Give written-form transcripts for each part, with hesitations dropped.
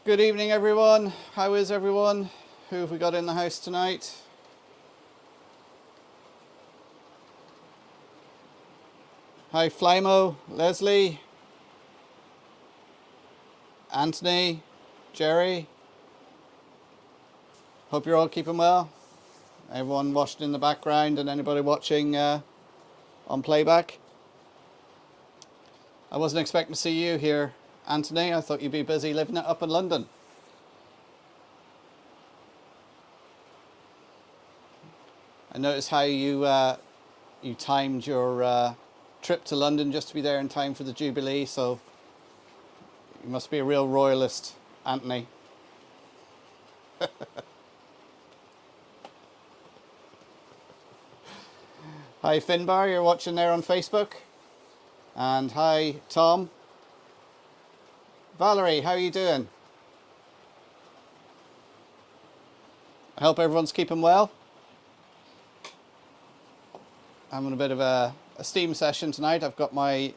Good evening, everyone. How is everyone? Who have we got in the house tonight? Hi, Flymo, Leslie, Anthony, Jerry. Hope you're all keeping well. Everyone watching in the background and anybody watching on playback. I wasn't expecting to see you here, Anthony. I thought you'd be busy living it up in London. I noticed how you timed your trip to London just to be there in time for the Jubilee, so you must be a real royalist, Anthony. Hi Finbar, you're watching there on Facebook. And hi Tom. Valerie, how are you doing? I hope everyone's keeping well. Having a bit of a steam session tonight. I've got my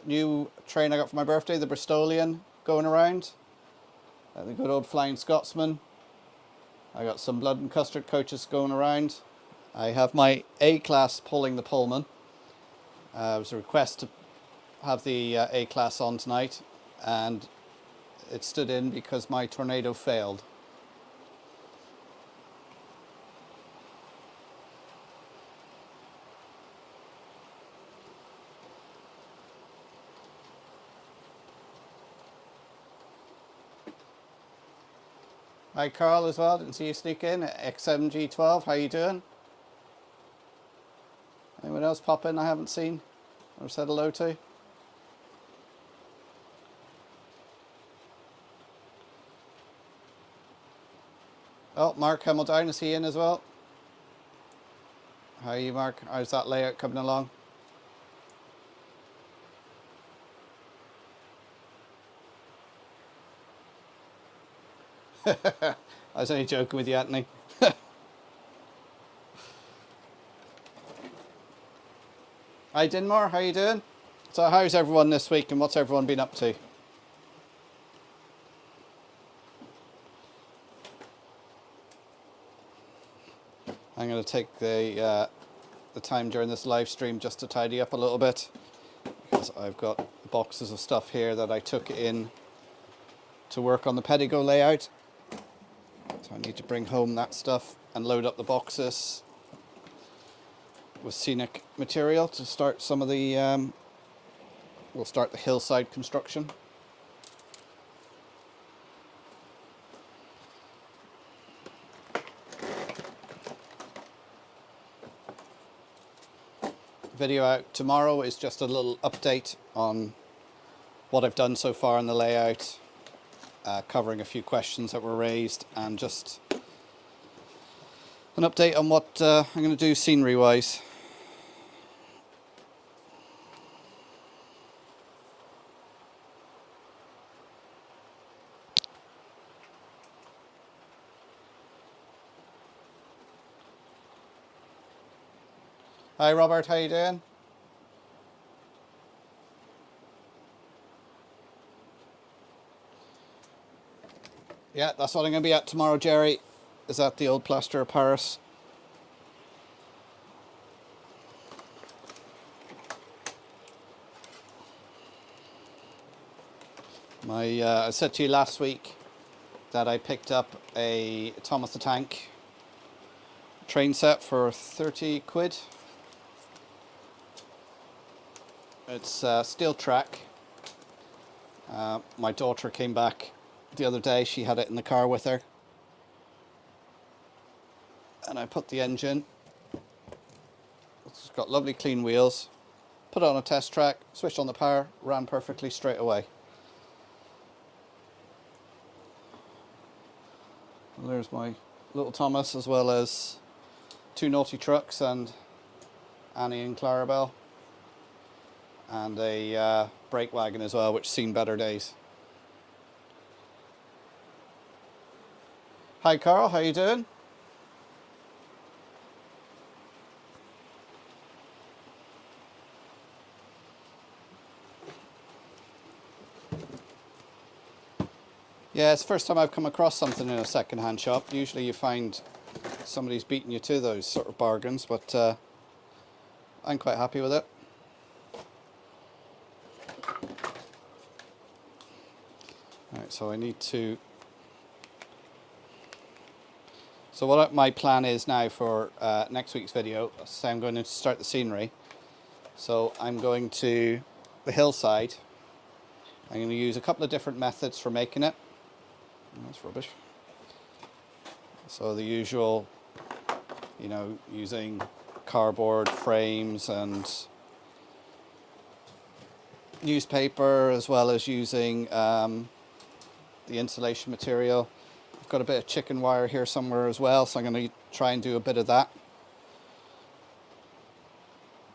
new train I got for my birthday, the Bristolian, going around. The good old Flying Scotsman. I got some blood and custard coaches going around. I have my A-class pulling the Pullman. It was a request to have the A-class on tonight, and it stood in because my Tornado failed. Hi Carl as well, didn't see you sneak in. X7G12, how you doing? Anyone else pop in I haven't seen or said hello to? Oh, Mark Hamilton, is he in as well? How are you, Mark? How's that layout coming along? I was only joking with you, Anthony. Hi Dinmore, how you doing? So how's everyone this week and what's everyone been up to? I'm going to take the time during this live stream just to tidy up a little bit, because I've got boxes of stuff here that I took in to work on the Pedigo layout. So I need to bring home that stuff and load up the boxes with scenic material to start some of the, we'll start the hillside construction. Video out tomorrow is just a little update on what I've done so far in the layout, covering a few questions that were raised, and just an update on what I'm going to do scenery wise. Hi Robert, how you doing? Yeah, that's what I'm going to be at tomorrow, Jerry. Is at the old Plaster of Paris. I said to you last week that I picked up a Thomas the Tank train set for 30 quid. It's steel track. My daughter came back the other day, she had it in the car with her. And I put the engine. It's got lovely clean wheels. Put it on a test track, switched on the power, ran perfectly straight away. And there's my little Thomas, as well as two naughty trucks and Annie and Clarabelle. And a brake wagon as well, which seen better days. Hi Carl, how you doing? Yeah, it's the first time I've come across something in a second-hand shop. Usually you find somebody's beating you to those sort of bargains, but I'm quite happy with it. Right, so I need to... So what my plan is now for next week's video, so I'm going to start the scenery. So I'm going to the hillside. I'm going to use a couple of different methods for making it. Oh, that's rubbish. So the usual, you know, using cardboard frames and newspaper, as well as using the insulation material. I've got a bit of chicken wire here somewhere as well, so I'm going to try and do a bit of that.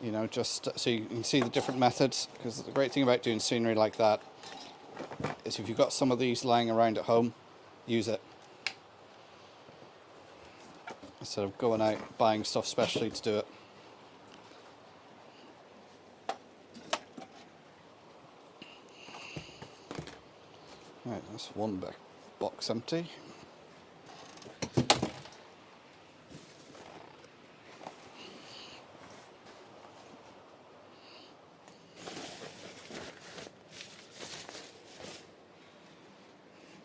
You know, just so you can see the different methods, because the great thing about doing scenery like that is if you've got some of these lying around at home, use it. Instead of going out buying stuff specially to do it. Right, that's one box empty.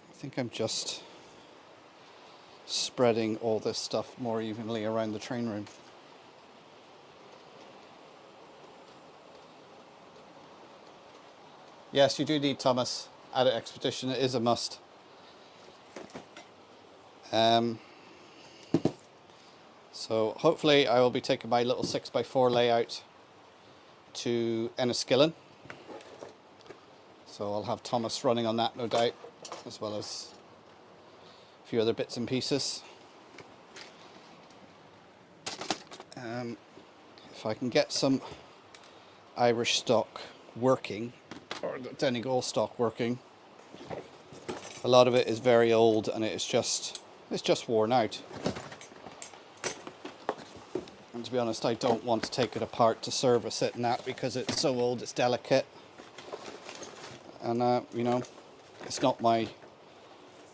I think I'm just spreading all this stuff more evenly around the train room. Yes, you do need Thomas at an expedition. It is a must. So hopefully I will be taking my little 6x4 layout to Enniskillen. So I'll have Thomas running on that, no doubt, as well as a few other bits and pieces. If I can get some Irish stock working, or the Donegal stock working, a lot of it is very old and it's just worn out. And to be honest, I don't want to take it apart to service it and that, because it's so old, it's delicate. And you know, it's not my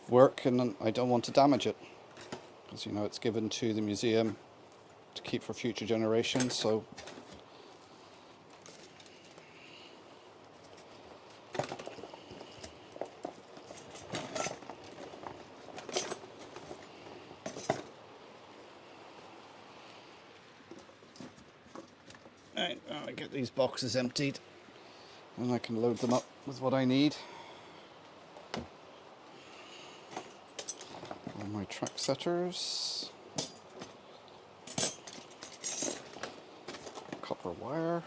work, and I don't want to damage it, because you know it's given to the museum to keep for future generations. So right, I get these boxes emptied and I can load them up with what I need. All my track setters, copper wire,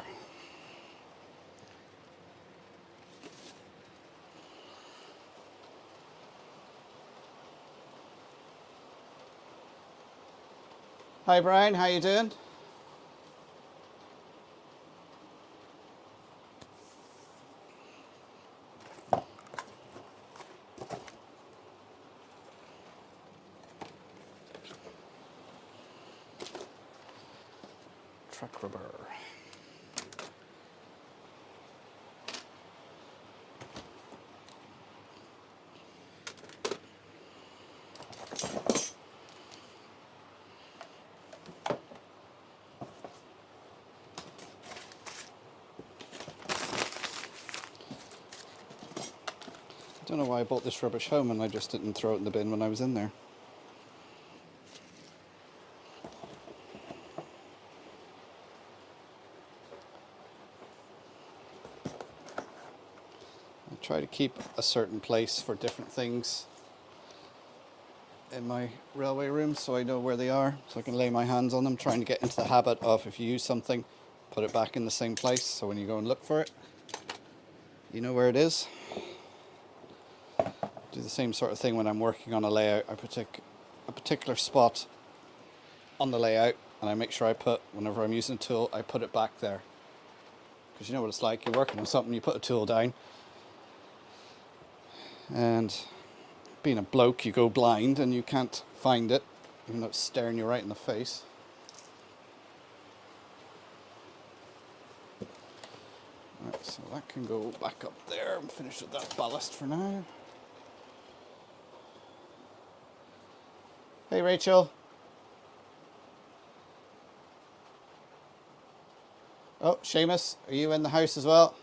hi Brian, how you doing? Track rubber. I don't know why I bought this rubbish home and I just didn't throw it in the bin when I was in there. I try to keep a certain place for different things in my railway room so I know where they are, so I can lay my hands on them, trying to get into the habit of, if you use something, put it back in the same place, so when you go and look for it, you know where it is. Do the same sort of thing when I'm working on a layout. I pick a particular spot on the layout and I make sure I put, whenever I'm using a tool, I put it back there. Because you know what it's like, you're working on something, you put a tool down, and being a bloke, you go blind and you can't find it, even though it's staring you right in the face. Right, so that can go back up there. I'm finished with that ballast for now. Hey Rachel. Oh, Seamus, are you in the house as well?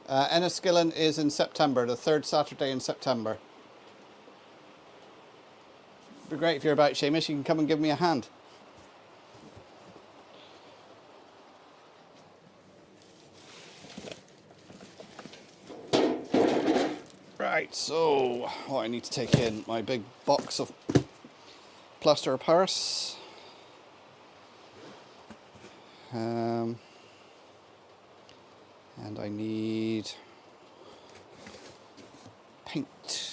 Enniskillen is in September, the third Saturday in September. It'd be great if you're about, Seamus. You can come and give me a hand. Right, so I need to take in my big box of plaster of Paris. And I need paint.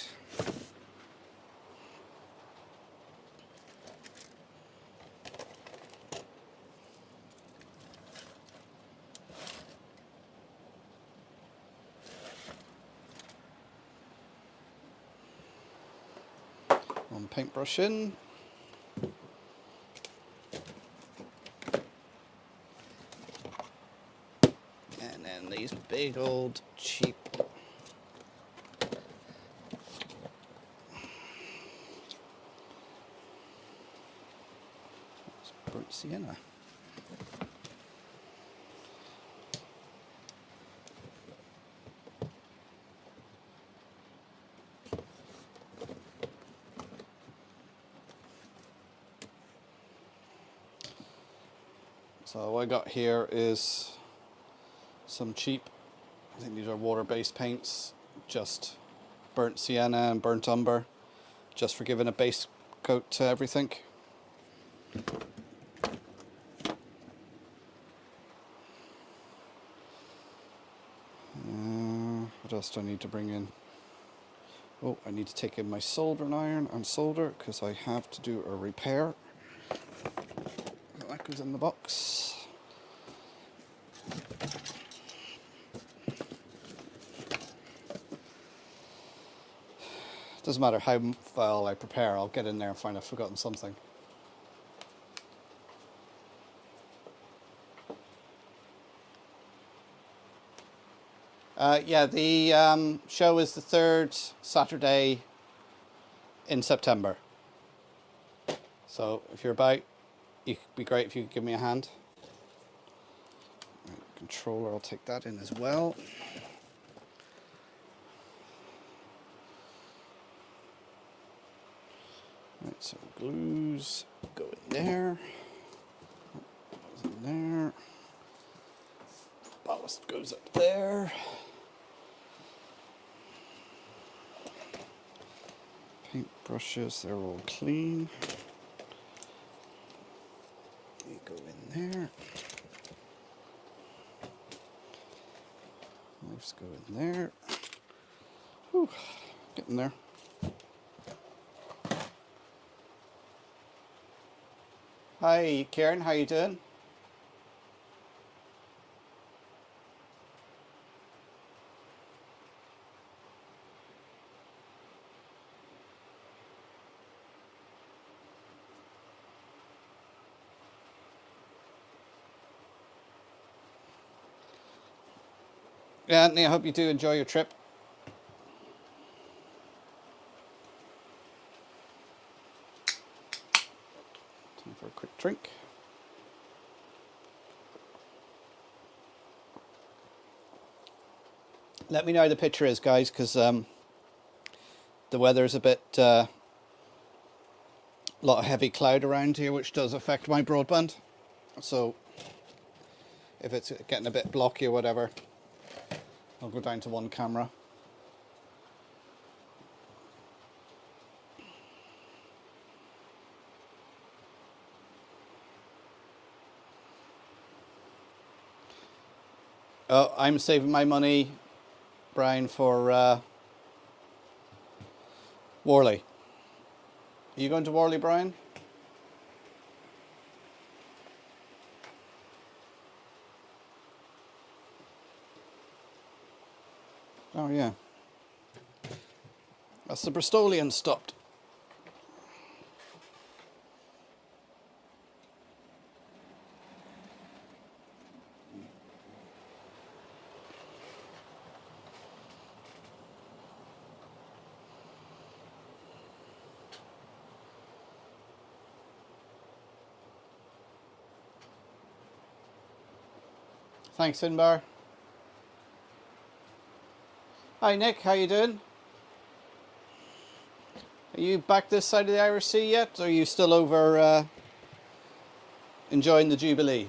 One paintbrush in. And then these big old cheap burnt sienna. So what I got here is some cheap, I think these are water-based paints, just burnt sienna and burnt umber, just for giving a base coat to everything. What else do I need to bring in? Oh, I need to take in my soldering iron and solder because I have to do a repair. That goes in the box. Doesn't matter how well I prepare, I'll get in there and find I've forgotten something. Yeah, the show is the third Saturday in September. So if you're about, it'd be great if you could give me a hand. Right, controller, I'll take that in as well. Right, so glues go in there. Goes in there. Ballast goes up there. Paint brushes, they're all clean. They go in there. Knives go in there. Whew, getting there. Hi Karen, how you doing? Yeah, Anthony, I hope you do enjoy your trip. Time for a quick drink. Let me know how the picture is, guys, because the weather's a bit, lot of heavy cloud around here, which does affect my broadband. So if it's getting a bit blocky or whatever, I'll go down to one camera. Oh, I'm saving my money, Brian, for Worley. Are you going to Worley, Brian? Oh yeah. That's the Bristolian stopped. Thanks, Finbar. Hi, Nick. How you doing? Are you back this side of the Irish Sea yet? Or are you still over enjoying the Jubilee?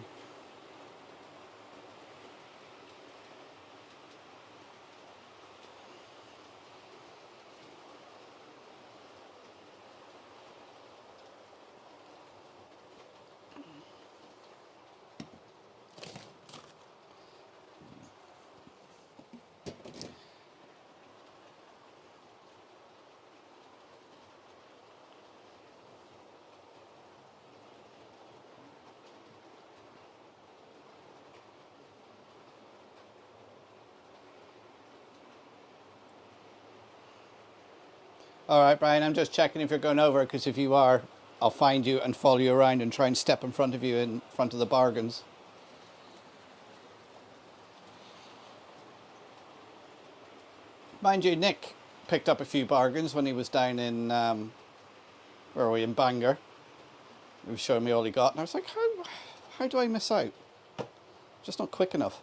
All right, Brian, I'm just checking if you're going over, because if you are, I'll find you and follow you around and try and step in front of you in front of the bargains. Mind you, Nick picked up a few bargains when he was down in, where are we, in Bangor. He was showing me all he got, and I was like, how do I miss out? Just not quick enough.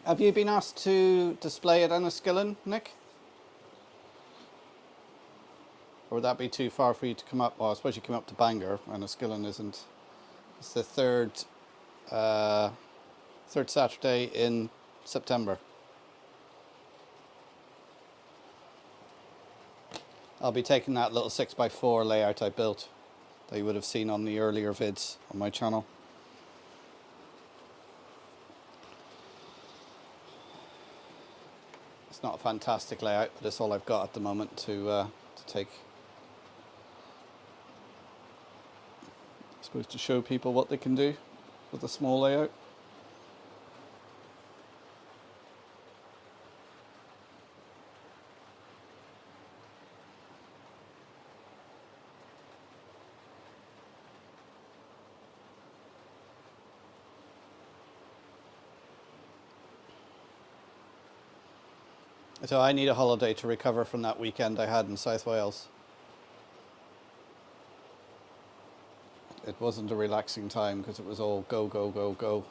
Have you been asked to display at Enniskillen, Nick? Or would that be too far for you to come up? Well, I suppose you come up to Bangor. Enniskillen isn't. It's the third Saturday in September. I'll be taking that little 6x4 layout I built that you would have seen on the earlier vids on my channel. It's not a fantastic layout, but it's all I've got at the moment to take. I'm supposed to show people what they can do with a small layout. So I need a holiday to recover from that weekend I had in South Wales. It wasn't a relaxing time because it was all go, go, go, go.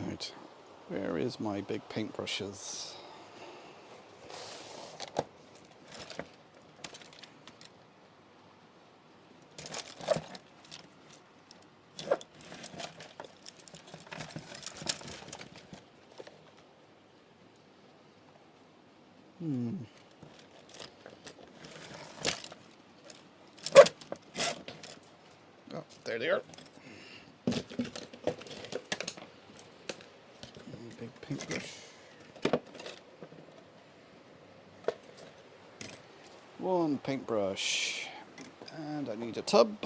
Right, where is my big paintbrushes? Oh, there they are. Big paintbrush. One paintbrush. And I need a tub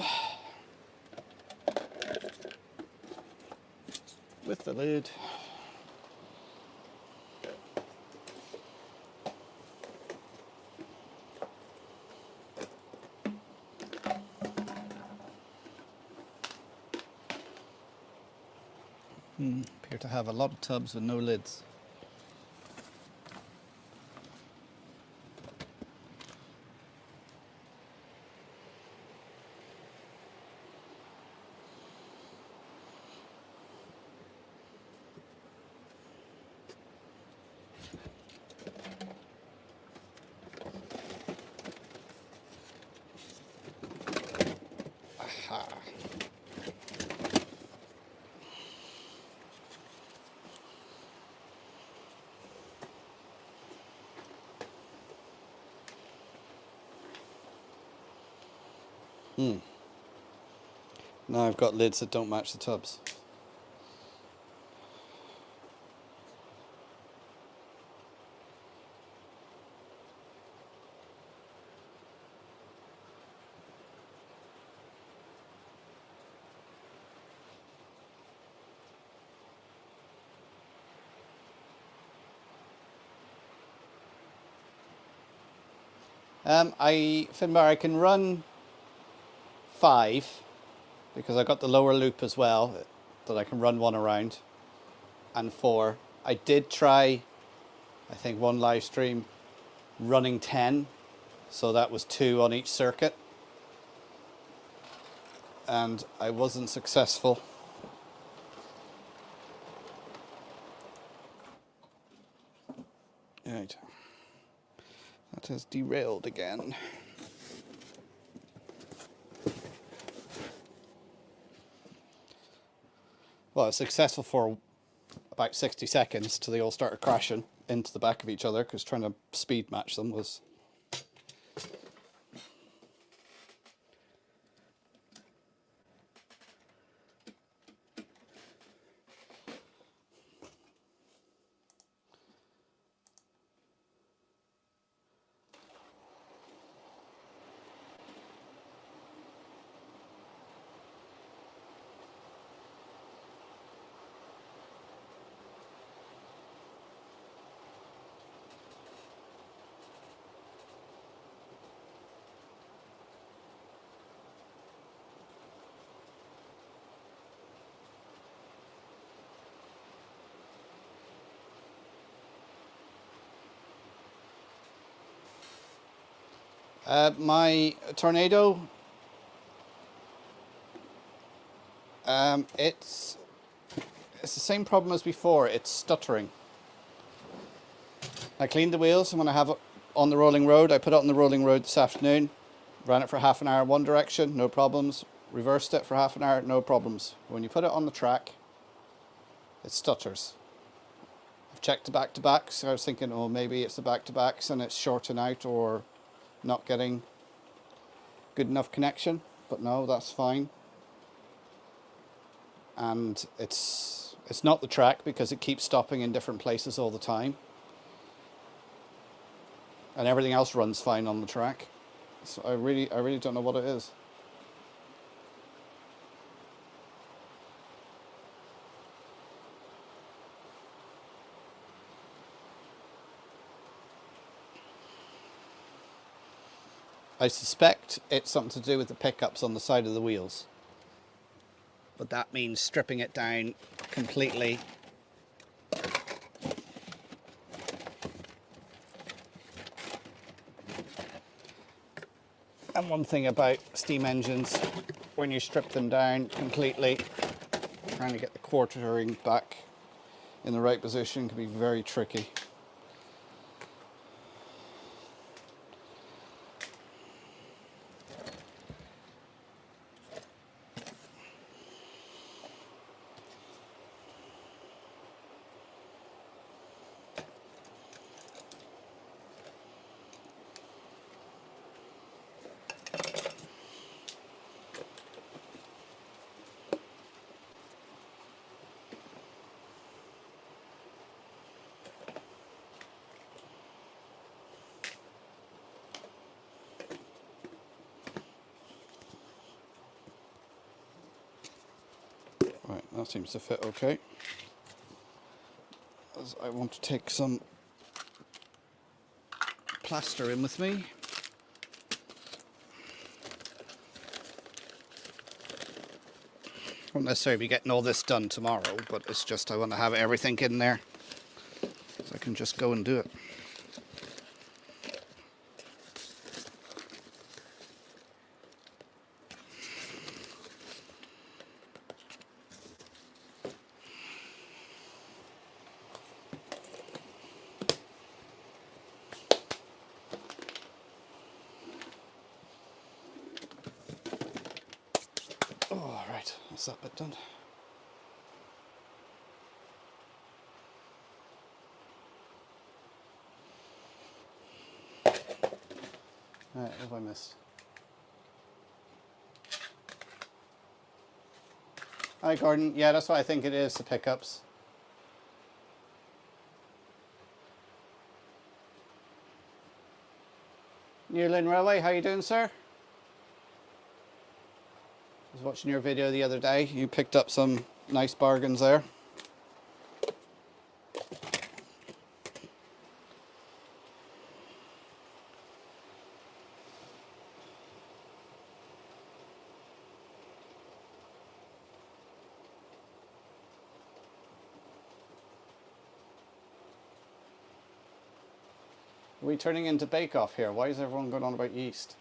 with the lid. Appear to have a lot of tubs with no lids. Aha. Now I've got lids that don't match the tubs. Finbar, I can run 5 because I got the lower loop as well that I can run one around, and 4. I did try, I think, one live stream running 10, so that was 2 on each circuit, and I wasn't successful. Right, that has derailed again. Well, I was successful for about 60 seconds till they all started crashing into the back of each other, because trying to speed match them was... my Tornado, it's the same problem as before. It's stuttering. I cleaned the wheels, and when I have it on the rolling road, I put it on the rolling road this afternoon, ran it for half an hour one direction, no problems, reversed it for half an hour, no problems. When you put it on the track, it stutters. I've checked the back-to-backs, so I was thinking, oh, maybe it's the back-to-backs and it's shorting out or not getting good enough connection, but no, that's fine. And it's not the track, because it keeps stopping in different places all the time, and everything else runs fine on the track. So I really don't know what it is. I suspect it's something to do with the pickups on the side of the wheels, but that means stripping it down completely. And one thing about steam engines, when you strip them down completely, trying to get the quartering back in the right position can be very tricky. Right, that seems to fit okay. As I want to take some plaster in with me. Won't necessarily be getting all this done tomorrow, but it's just I want to have everything in there so I can just go and do it. Oh, right, that's that bit done. Right, what have I missed? Hi, Gordon. Yeah, that's what I think it is, the pickups. Newlyn Railway, how you doing, sir? I was watching your video the other day. You picked up some nice bargains there. Are we turning into Bake Off here? Why is everyone going on about yeast?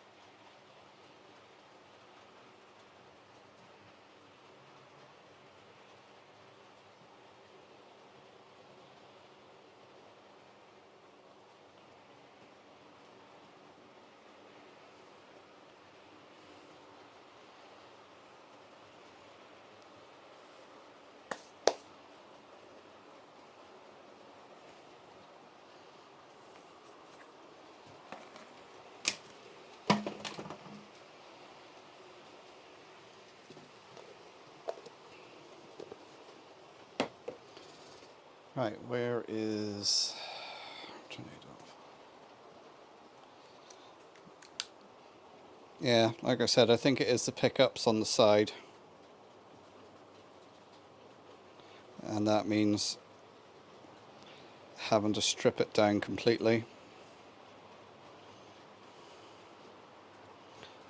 Right, where is... Yeah, like I said, I think it is the pickups on the side. And that means having to strip it down completely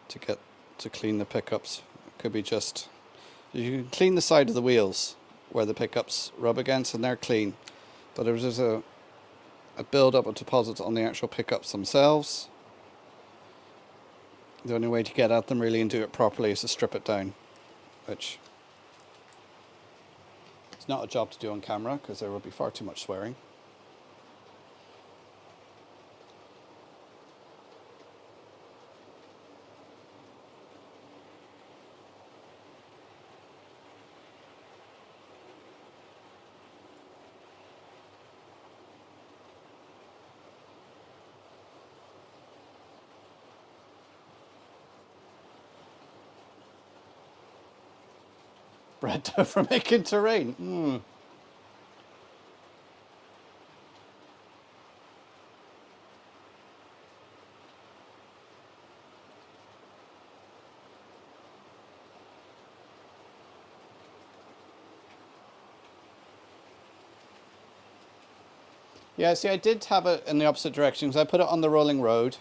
to get to clean the pickups. It could be just... You can clean the side of the wheels where the pickups rub against and they're clean. But if there's a build-up of deposits on the actual pickups themselves, the only way to get at them really and do it properly is to strip it down, which it's not a job to do on camera because there will be far too much swearing. Bread dough for making terrain. Yeah, see, I did have it in the opposite direction because I put it on the rolling road,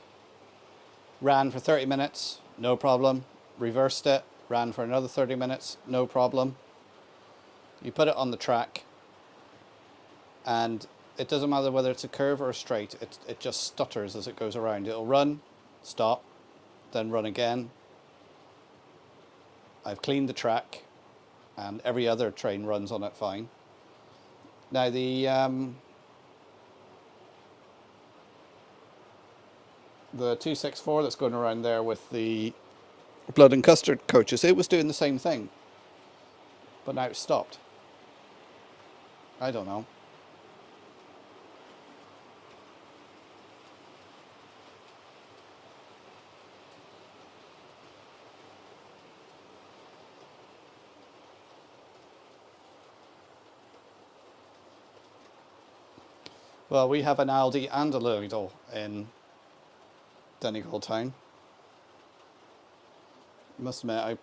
ran for 30 minutes, no problem, reversed it, ran for another 30 minutes, no problem. You put it on the track and it doesn't matter whether it's a curve or a straight, it just stutters as it goes around. It'll run, stop, then run again. I've cleaned the track and every other train runs on it fine. Now the 264 that's going around there with the blood and custard coaches, it was doing the same thing, but now it's stopped. I don't know. Well, we have an Aldi and a Lidl in Donegal town. I must admit, I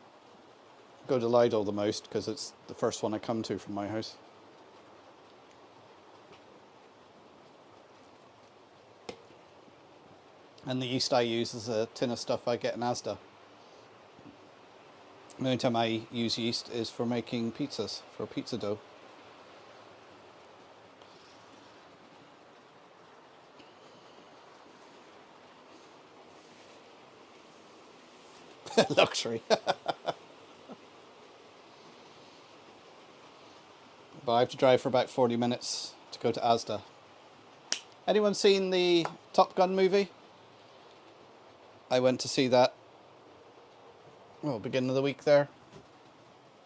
go to Lidl the most because it's the first one I come to from my house. And the yeast I use is a tin of stuff I get in Asda. The only time I use yeast is for making pizzas, for pizza dough. Luxury. But I have to drive for about 40 minutes to go to Asda. Anyone seen the Top Gun movie? I went to see that, well, beginning of the week there,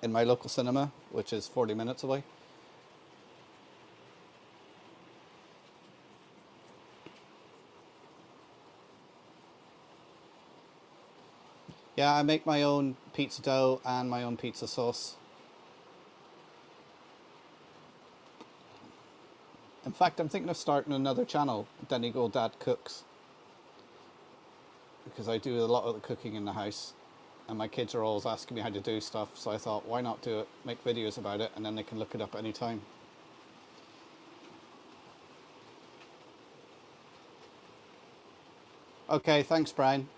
in my local cinema, which is 40 minutes away. Yeah, I make my own pizza dough and my own pizza sauce. In fact, I'm thinking of starting another channel, Donegal Dad Cooks. Because I do a lot of the cooking in the house. And my kids are always asking me how to do stuff. So I thought, why not do it, make videos about it, and then they can look it up anytime. Okay, thanks, Brian.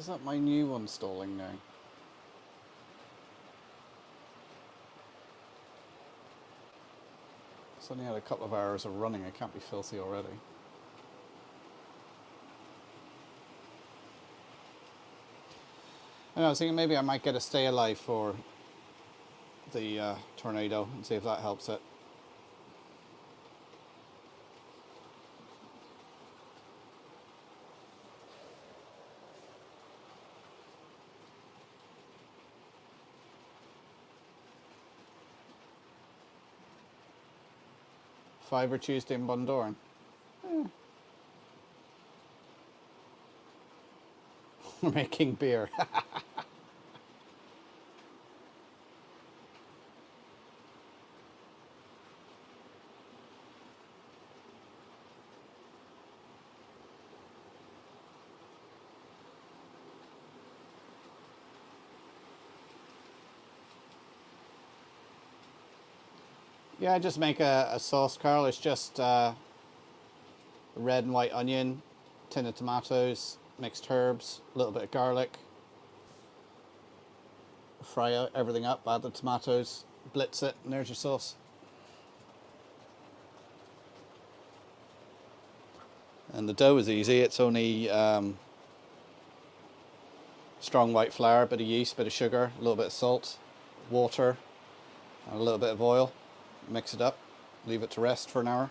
is that my new one stalling now? It's only had a couple of hours of running. It can't be filthy already. I was thinking maybe I might get a stay alive for the tornado and see if that helps it. Fiver Tuesday in Bundoran. We're making beer. Yeah, I just make a sauce, Carl. It's just red and white onion, tin of tomatoes, mixed herbs, a little bit of garlic. Fry everything up, add the tomatoes, blitz it, and there's your sauce. And the dough is easy. It's only strong white flour, a bit of yeast, bit of sugar, a little bit of salt, water, and a little bit of oil. Mix it up, leave it to rest for an hour.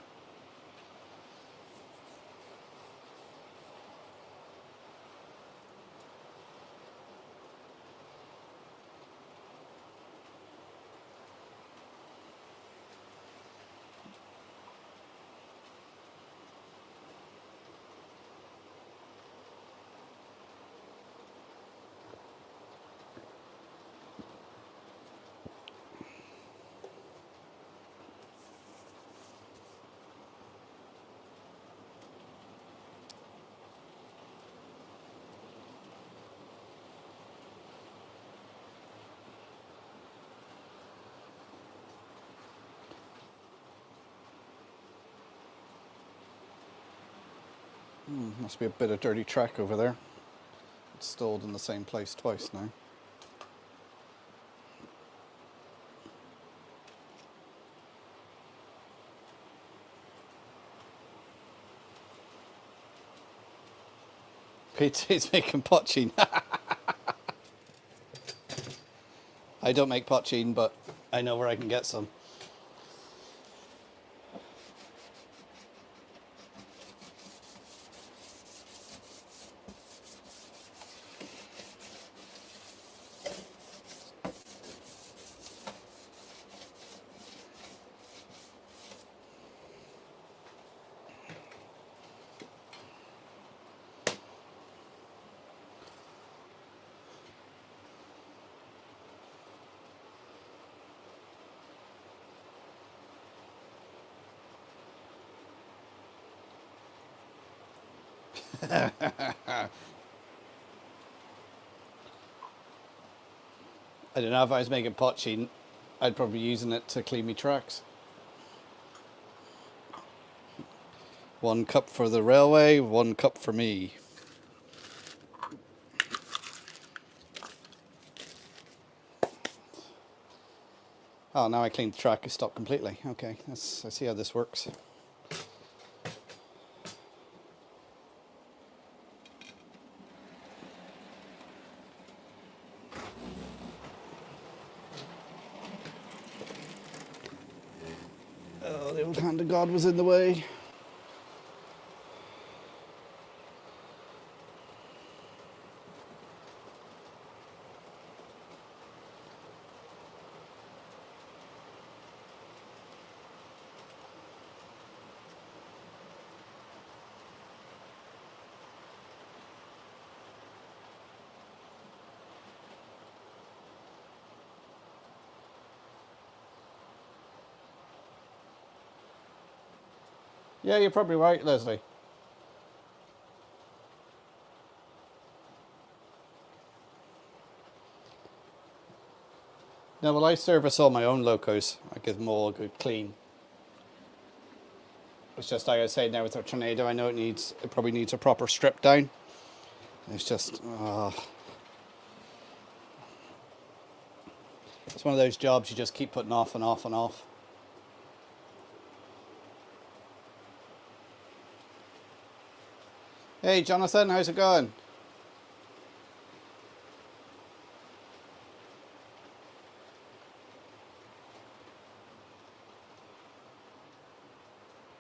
Must be a bit of dirty track over there. It's stalled in the same place twice now. Pete's making poutine. I don't make poutine, but I know where I can get some. I don't know, if I was making poutine, I'd probably be using it to clean my tracks. 1 cup for the railway, 1 cup for me. Oh, now I cleaned the track, it stopped completely. Okay, I see how this works. Oh, the old hand of God was in the way. Yeah, you're probably right, Leslie. No, well, I service all my own locos. I give them all a good clean. It's just like I say now with the tornado, I know it probably needs a proper strip down. It's just, it's one of those jobs you just keep putting off and off and off. Hey Jonathan, how's it going?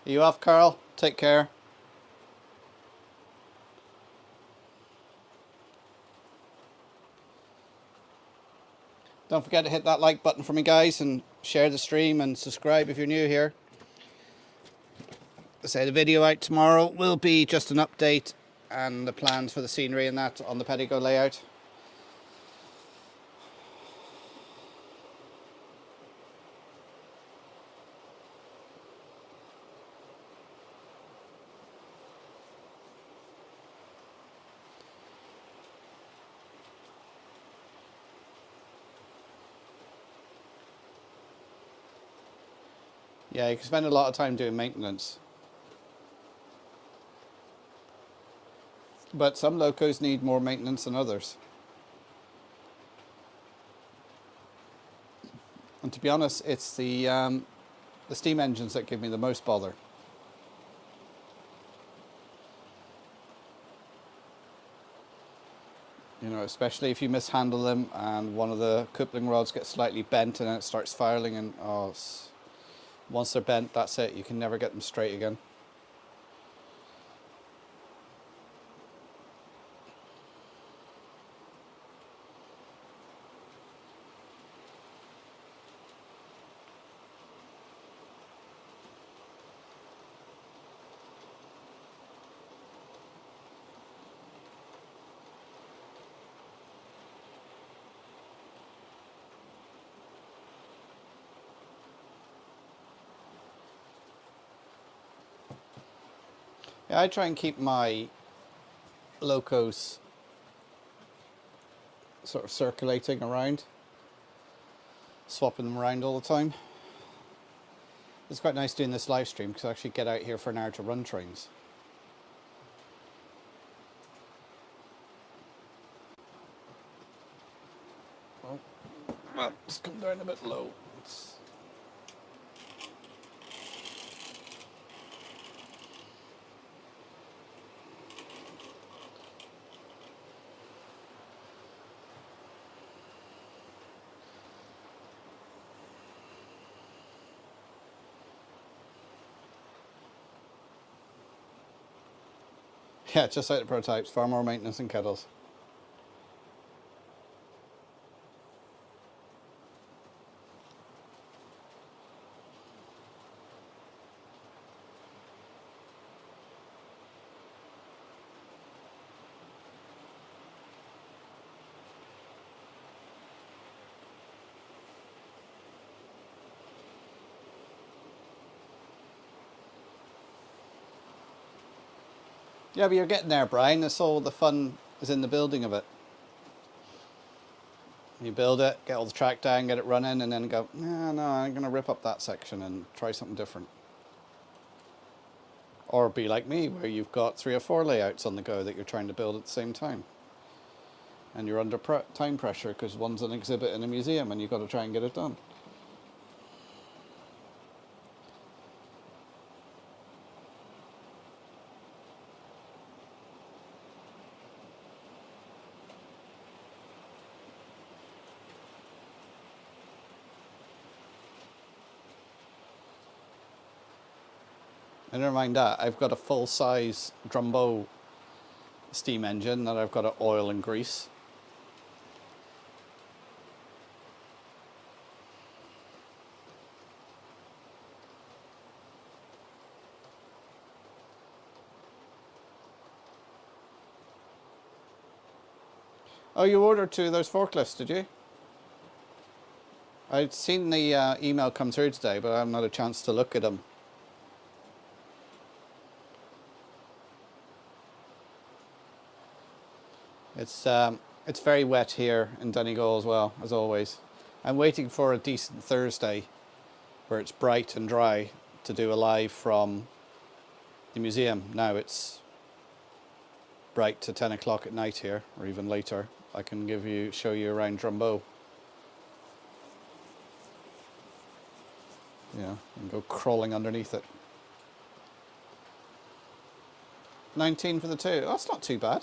Are you off, Carl? Take care. Don't forget to hit that like button for me, guys, and share the stream and subscribe if you're new here. Say the video out tomorrow will be just an update and the plans for the scenery and that on the Pedigo layout. Yeah, you can spend a lot of time doing maintenance. But some locos need more maintenance than others. And to be honest, it's the steam engines that give me the most bother. You know, especially if you mishandle them and one of the coupling rods gets slightly bent and then it starts firing, and once they're bent, that's it. You can never get them straight again. Yeah, I try and keep my locos sort of circulating around, swapping them around all the time. It's quite nice doing this live stream because I actually get out here for an hour to run trains. Well, it's come down a bit low. Yeah, just like the prototypes, far more maintenance than kettles. Yeah, but you're getting there, Brian. That's all the fun is in the building of it. You build it, get all the track down, get it running, and then go, no, I'm going to rip up that section and try something different. Or be like me, where you've got 3 or 4 layouts on the go that you're trying to build at the same time. And you're under time pressure because one's an exhibit in a museum and you've got to try and get it done. And never mind that, I've got a full-size Drumbo steam engine that I've got to oil and grease. Oh, you ordered 2 of those forklifts, did you? I'd seen the email come through today, but I haven't had a chance to look at them. It's very wet here in Donegal as well, as always. I'm waiting for a decent Thursday where it's bright and dry to do a live from the museum. Now it's bright to 10 o'clock at night here, or even later, I can show you around Drumbo. Yeah, and go crawling underneath it. 19 for the two. Oh, that's not too bad.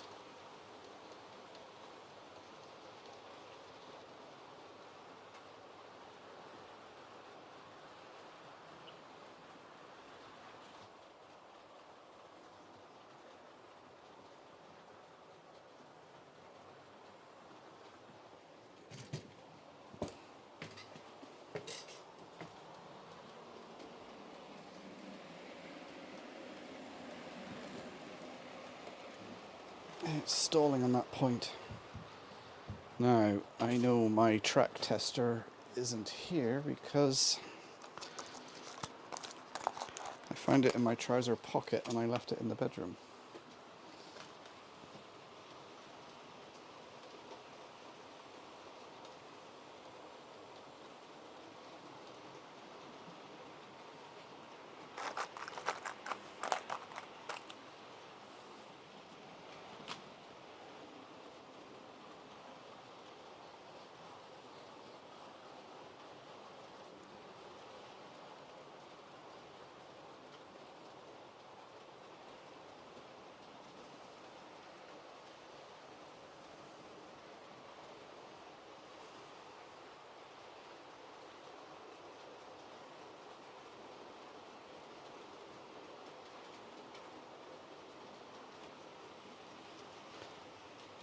It's stalling on that point. Now, I know my track tester isn't here because I found it in my trouser pocket and I left it in the bedroom.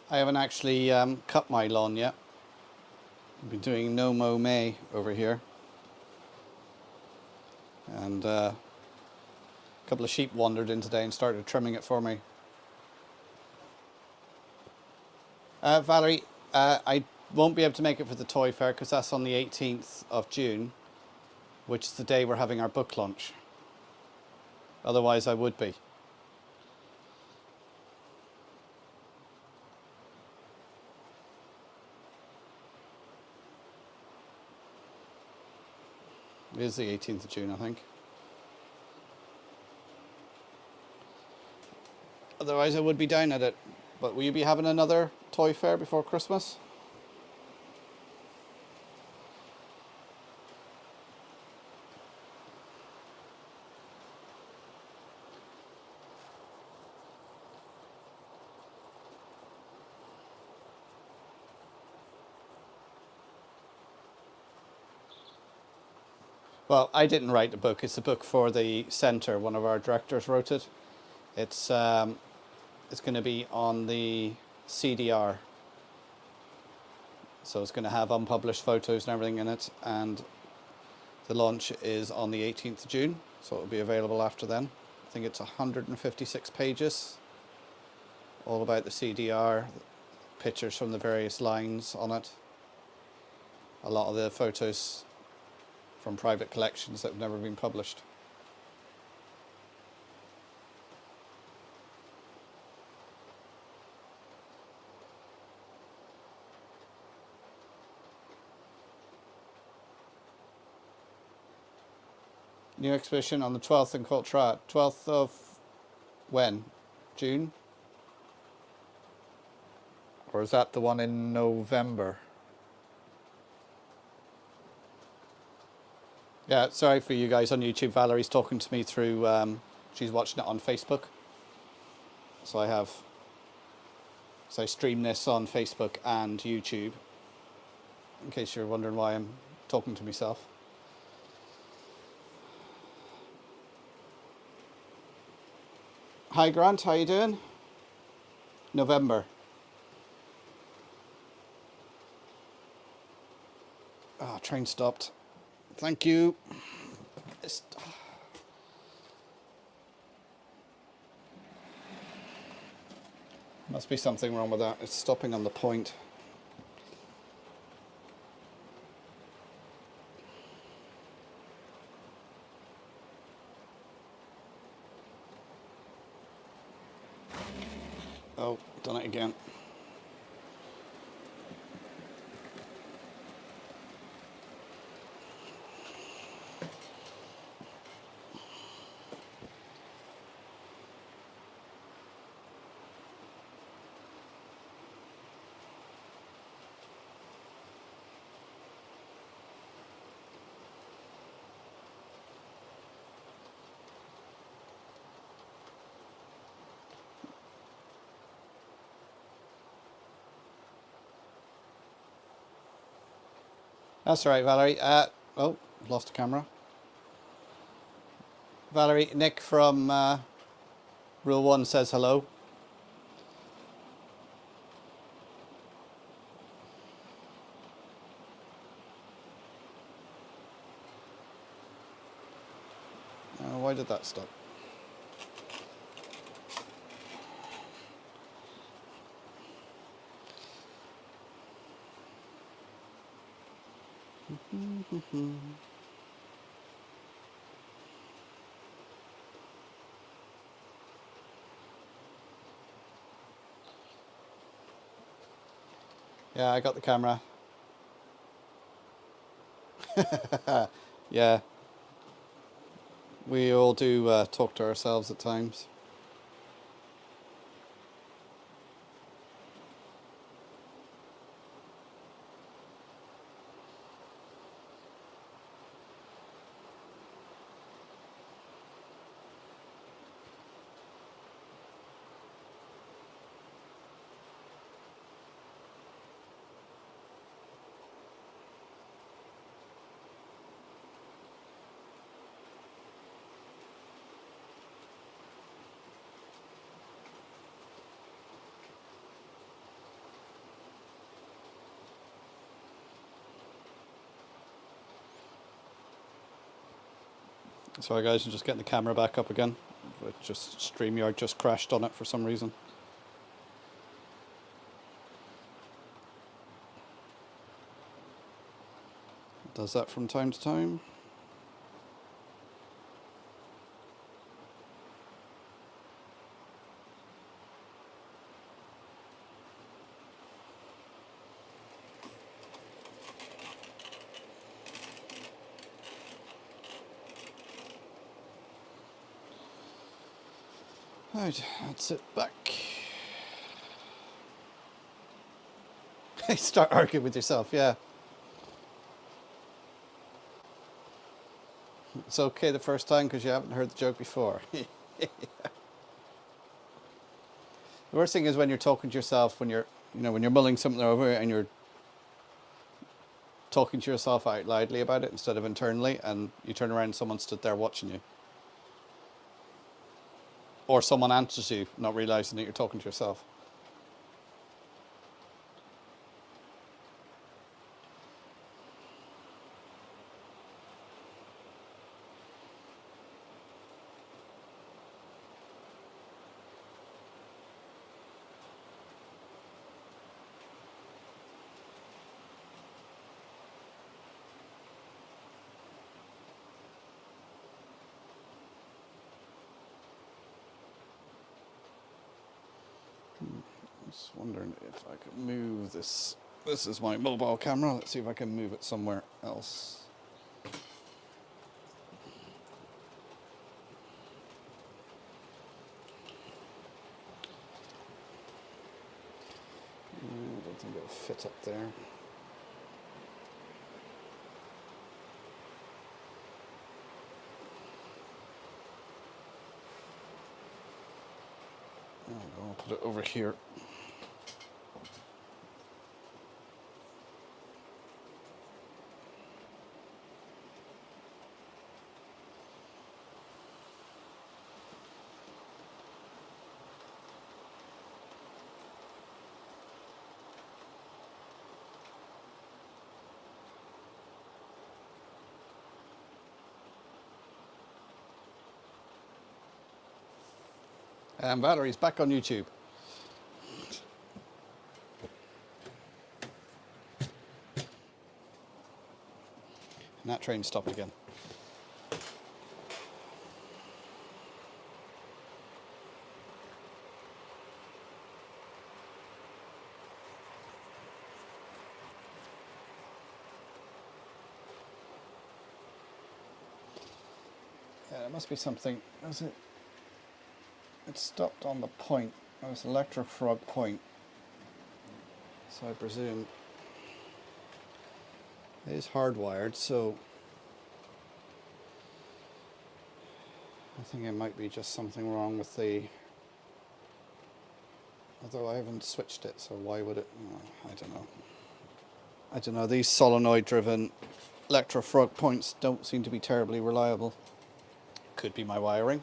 I haven't actually cut my lawn yet. I've been doing no mow May over here. And a couple of sheep wandered in today and started trimming it for me. Valerie, I won't be able to make it for the toy fair because that's on the 18th of June, which is the day we're having our book launch. Otherwise I would be. It is the 18th of June, I think. Otherwise I would be down at it. But will you be having another toy fair before Christmas? Well, I didn't write the book. It's a book for the centre. One of our directors wrote it. It's going to be on the CDR. So it's going to have unpublished photos and everything in it. And the launch is on the 18th of June. So it will be available after then. I think it's 156 pages. All about the CDR. Pictures from the various lines on it. A lot of the photos from private collections that have never been published. New exhibition on the 12th in Coltrane. 12th of when? June? Or is that the one in November? Yeah, sorry for you guys on YouTube. Valerie's talking to me through, she's watching it on Facebook. So I stream this on Facebook and YouTube, in case you're wondering why I'm talking to myself. Hi Grant, how you doing? November. Ah, train stopped. Thank you. Must be something wrong with that. It's stopping on the point. Oh, done it again. That's all right, Valerie. Oh, lost the camera. Valerie, Nick from Rule 1 says hello. Why did that stop? Yeah, I got the camera. Yeah, we all do talk to ourselves at times. Sorry guys, I'm just getting the camera back up again. But just StreamYard just crashed on it for some reason. It does that from time to time. Right, that's it back. Start arguing with yourself, yeah. It's okay the first time because you haven't heard the joke before. The worst thing is when you're talking to yourself, when you're mulling something over and you're talking to yourself out loudly about it instead of internally, and you turn around and someone stood there watching you. Or someone answers you, not realizing that you're talking to yourself. Just wondering if I could move this. This is my mobile camera. Let's see if I can move it somewhere else. I don't think it'll fit up there. There we go. I'll put it over here. And Valerie's back on YouTube. And that train stopped again. Yeah, it must be something. Was it? It stopped on the point. It was electric frog point. So I presume it is hardwired, so I think it might be just something wrong with the... Although I haven't switched it, so why would it... I don't know. I don't know, these solenoid driven electro-frog points don't seem to be terribly reliable. Could be my wiring.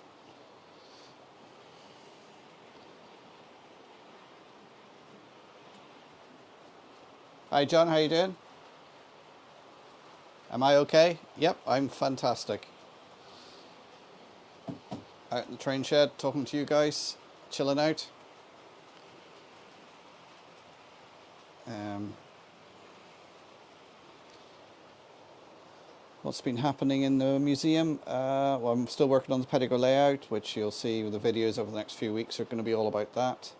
Hi John, how you doing? Am I okay? Yep, I'm fantastic. Out in the train shed, talking to you guys, chilling out. What's been happening in the museum? Well, I'm still working on the pedigree layout, which you'll see with the videos over the next few weeks are going to be all about that.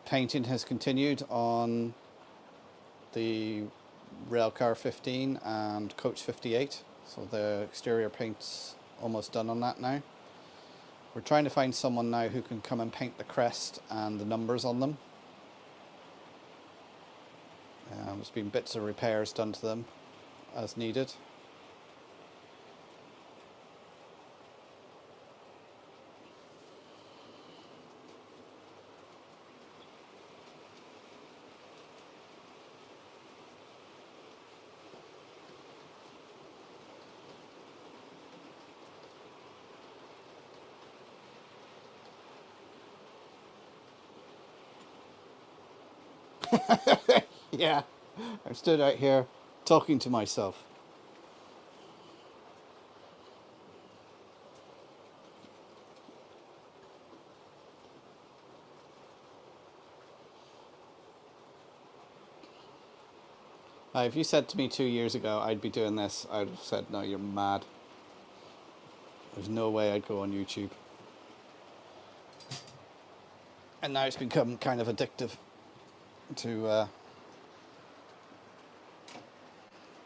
Painting has continued on the Railcar 15 and Coach 58, so the exterior paint's almost done on that now. We're trying to find someone now who can come and paint the crest and the numbers on them. There's been bits of repairs done to them as needed. Yeah, I stood out here talking to myself. If you said to me 2 years ago I'd be doing this, I'd have said, no, you're mad. There's no way I'd go on YouTube. And now it's become kind of addictive to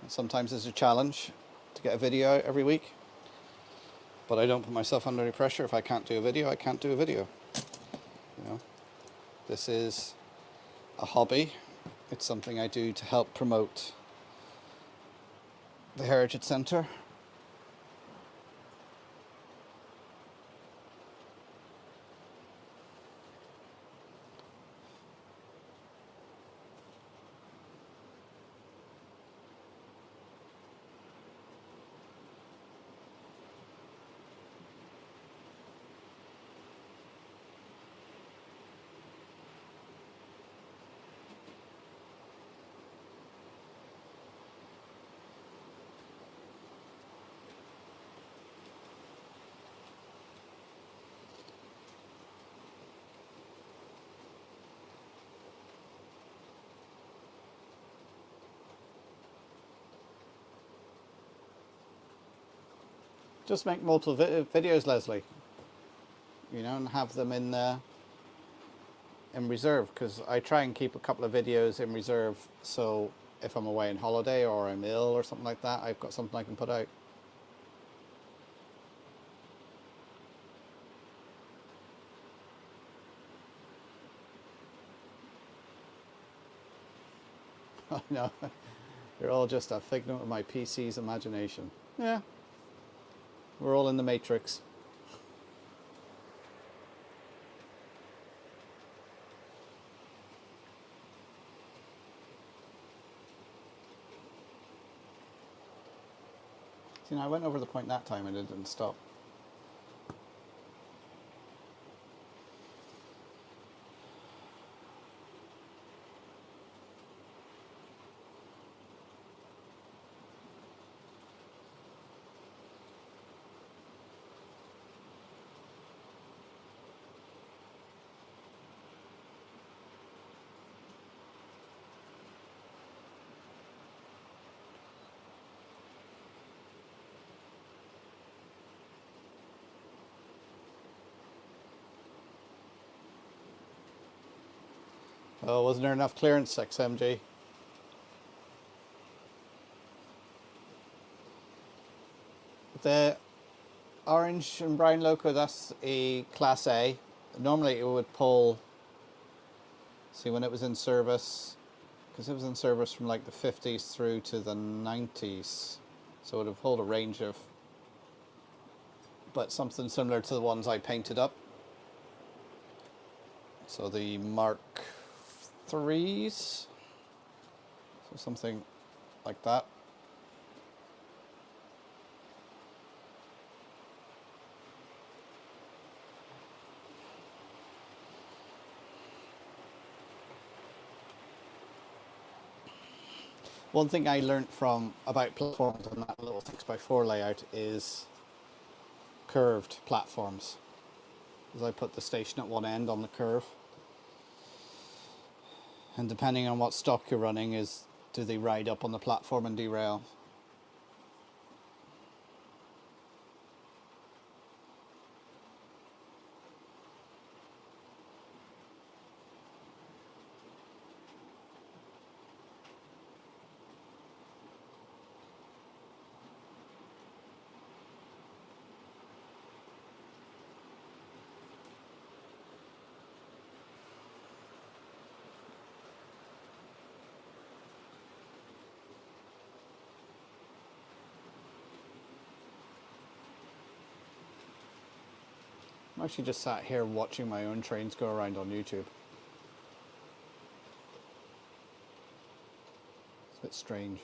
sometimes there's a challenge to get a video out every week, but I don't put myself under any pressure. If I can't do a video, I can't do a video. You know, this is a hobby. It's something I do to help promote the Heritage Centre. Just make multiple videos, Leslie. You know, and have them in reserve, because I try and keep a couple of videos in reserve, so if I'm away on holiday or I'm ill or something like that, I've got something I can put out. I know, you're all just a figment of my PC's imagination. Yeah, we're all in the Matrix. See, now I went over the point that time and it didn't stop. Oh, wasn't there enough clearance, XMG? The orange and brown loco, that's a Class A. Normally it would pull, see, when it was in service, because it was in service from like the 50s through to the 90s, so it would have pulled a range of, but something similar to the ones I painted up. So the Mark 3s, so something like that. One thing I learnt about platforms on that little 6x4 layout is curved platforms. As I put the station at one end on the curve, and depending on what stock you're running, do they ride up on the platform and derail? I'm actually just sat here watching my own trains go around on YouTube. It's a bit strange.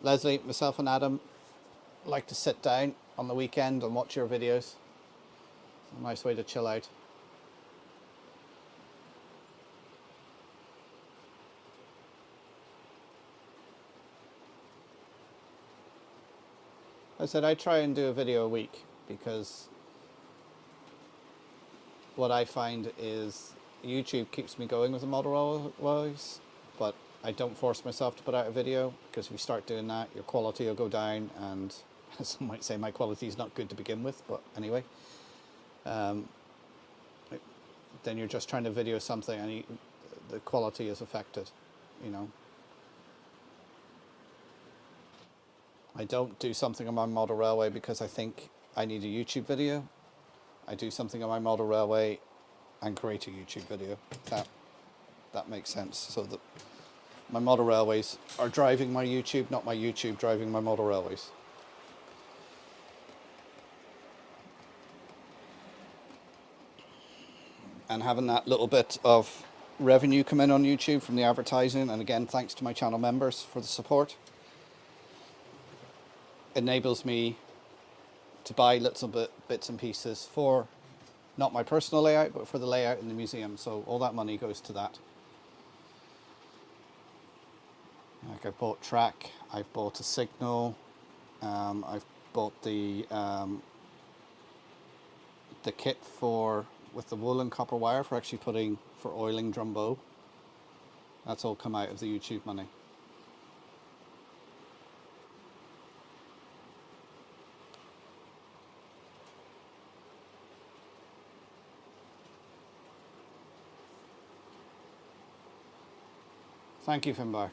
Leslie, myself and Adam like to sit down on the weekend and watch your videos. It's a nice way to chill out. I said I try and do a video a week because what I find is YouTube keeps me going with the model railways, but I don't force myself to put out a video, because if you start doing that, your quality will go down, and some might say my quality is not good to begin with, but anyway. Then you're just trying to video something and the quality is affected, you know. I don't do something on my model railway because I think I need a YouTube video. I do something on my model railway and create a YouTube video. That makes sense. So that my model railways are driving my YouTube, not my YouTube driving my model railways. And having that little bit of revenue come in on YouTube from the advertising, and again, thanks to my channel members for the support, enables me to buy little bits and pieces for not my personal layout, but for the layout in the museum. So all that money goes to that. Like I've bought track, I've bought a signal, I've bought the kit with the wool and copper wire for oiling Drumbo. That's all come out of the YouTube money. Thank you, Finbar.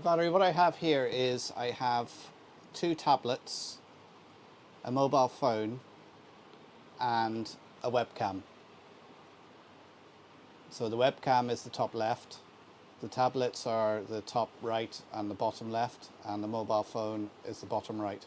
Valerie, what I have here is I have 2 tablets, a mobile phone, and a webcam. So the webcam is the top left, the tablets are the top right and the bottom left, and the mobile phone is the bottom right.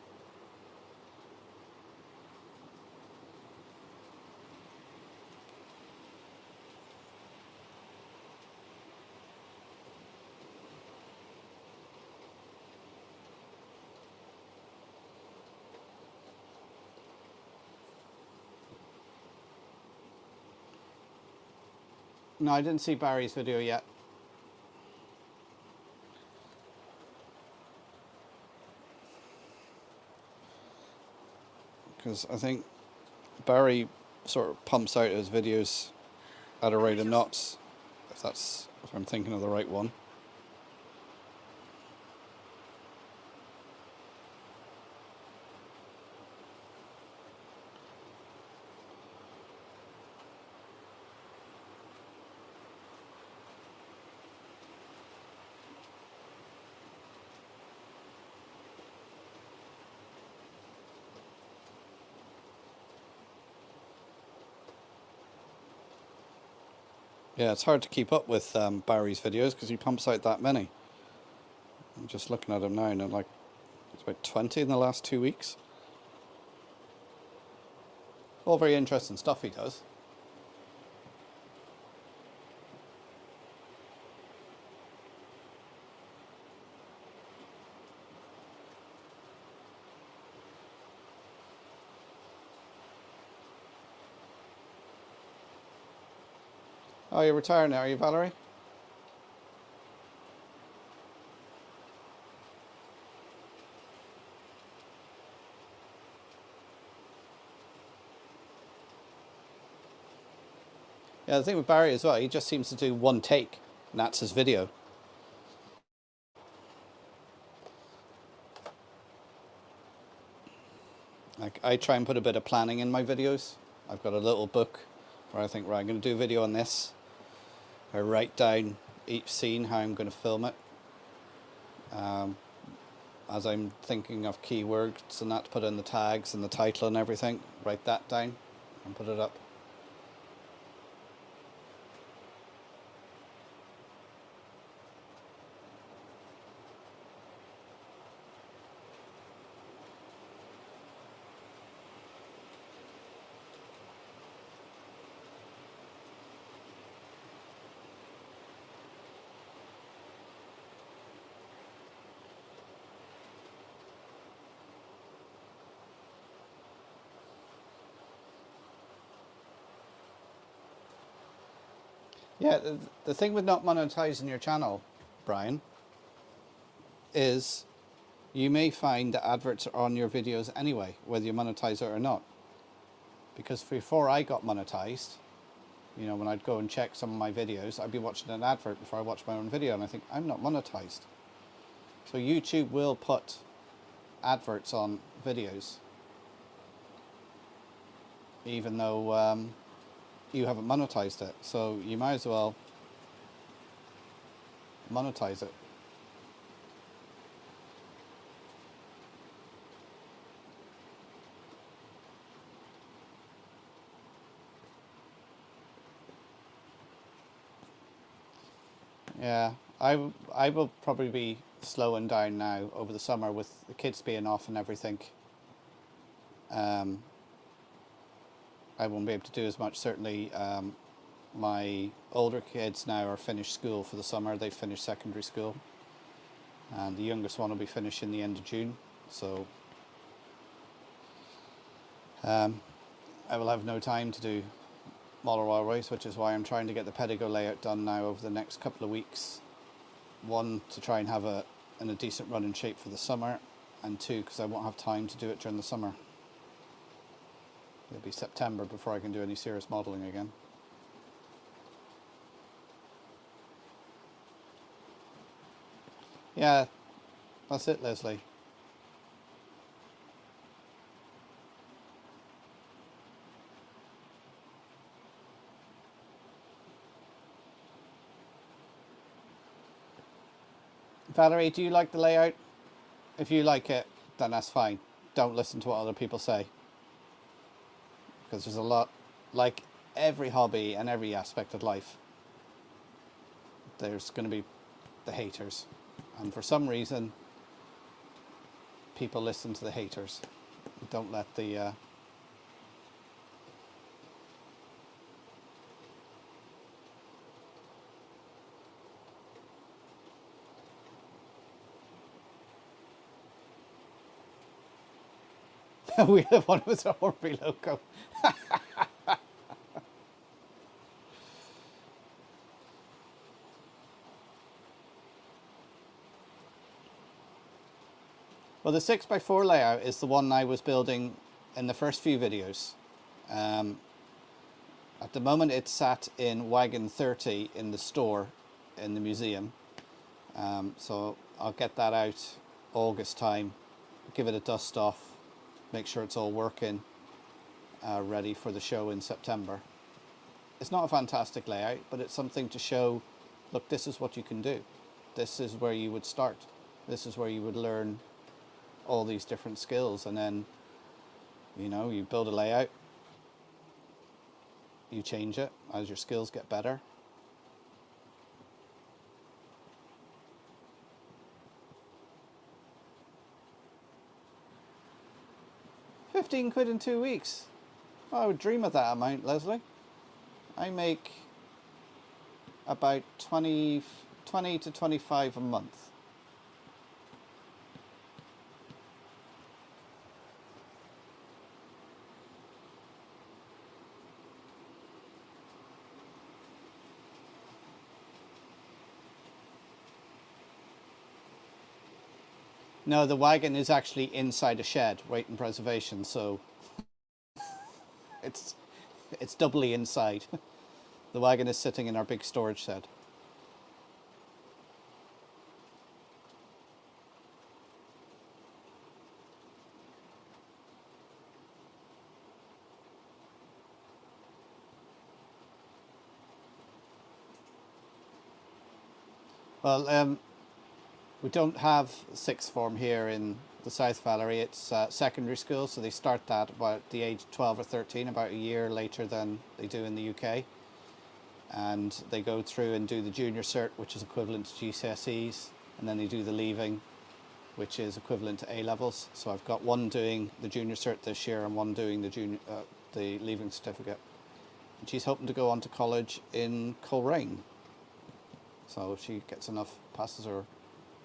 No, I didn't see Barry's video yet. Because I think Barry sort of pumps out his videos at a rate of knots, if I'm thinking of the right one. Yeah, it's hard to keep up with Barry's videos because he pumps out that many. I'm just looking at him now and I'm like, it's about 20 in the last 2 weeks. All very interesting stuff he does. Oh, you're retired now, are you, Valerie? Yeah, the thing with Barry as well, he just seems to do one take, and that's his video. Like, I try and put a bit of planning in my videos. I've got a little book where I think, right, I'm going to do a video on this. I write down each scene, how I'm going to film it. As I'm thinking of keywords and that, to put in the tags and the title and everything, write that down and put it up. Yeah, the thing with not monetizing your channel, Brian, is you may find that adverts are on your videos anyway, whether you monetize it or not. Because before I got monetized, you know, when I'd go and check some of my videos, I'd be watching an advert before I watch my own video, and I think, I'm not monetized. So YouTube will put adverts on videos, even though you haven't monetized it. So you might as well monetize it. Yeah, I will probably be slowing down now over the summer with the kids being off and everything. I won't be able to do as much. Certainly, my older kids now are finished school for the summer. They've finished secondary school, and the youngest one will be finishing the end of June. So I will have no time to do model railways, which is why I'm trying to get the pedigo layout done now over the next couple of weeks. One, to try and have it in a decent running shape for the summer, and two, because I won't have time to do it during the summer. It'll be September before I can do any serious modelling again. Yeah, that's it, Leslie. Valerie, do you like the layout? If you like it, then that's fine. Don't listen to what other people say. Because there's a lot, like every hobby and every aspect of life, there's going to be the haters. And for some reason, people listen to the haters. Don't let the... we have one with a Horby logo. Well, the 6x4 layout is the one I was building in the first few videos. At the moment it's sat in wagon 30 in the store in the museum. So I'll get that out August time, give it a dust off, make sure it's all working, ready for the show in September. It's not a fantastic layout, but it's something to show, look, this is what you can do. This is where you would start. This is where you would learn all these different skills, and then, you know, you build a layout, you change it as your skills get better, 15 quid in 2 weeks. Oh, I would dream of that amount, Leslie. I make about 20 to 25 a month. No, the wagon is actually inside a shed, waiting preservation, so it's doubly inside. The wagon is sitting in our big storage shed. Well, we don't have sixth form here in the South Valerie. It's secondary school, so they start that about the age of 12 or 13, about a year later than they do in the UK. And they go through and do the junior cert, which is equivalent to GCSEs, and then they do the leaving, which is equivalent to A levels. So I've got one doing the junior cert this year and one doing the leaving certificate. And she's hoping to go on to college in Coleraine. So if she gets enough, passes her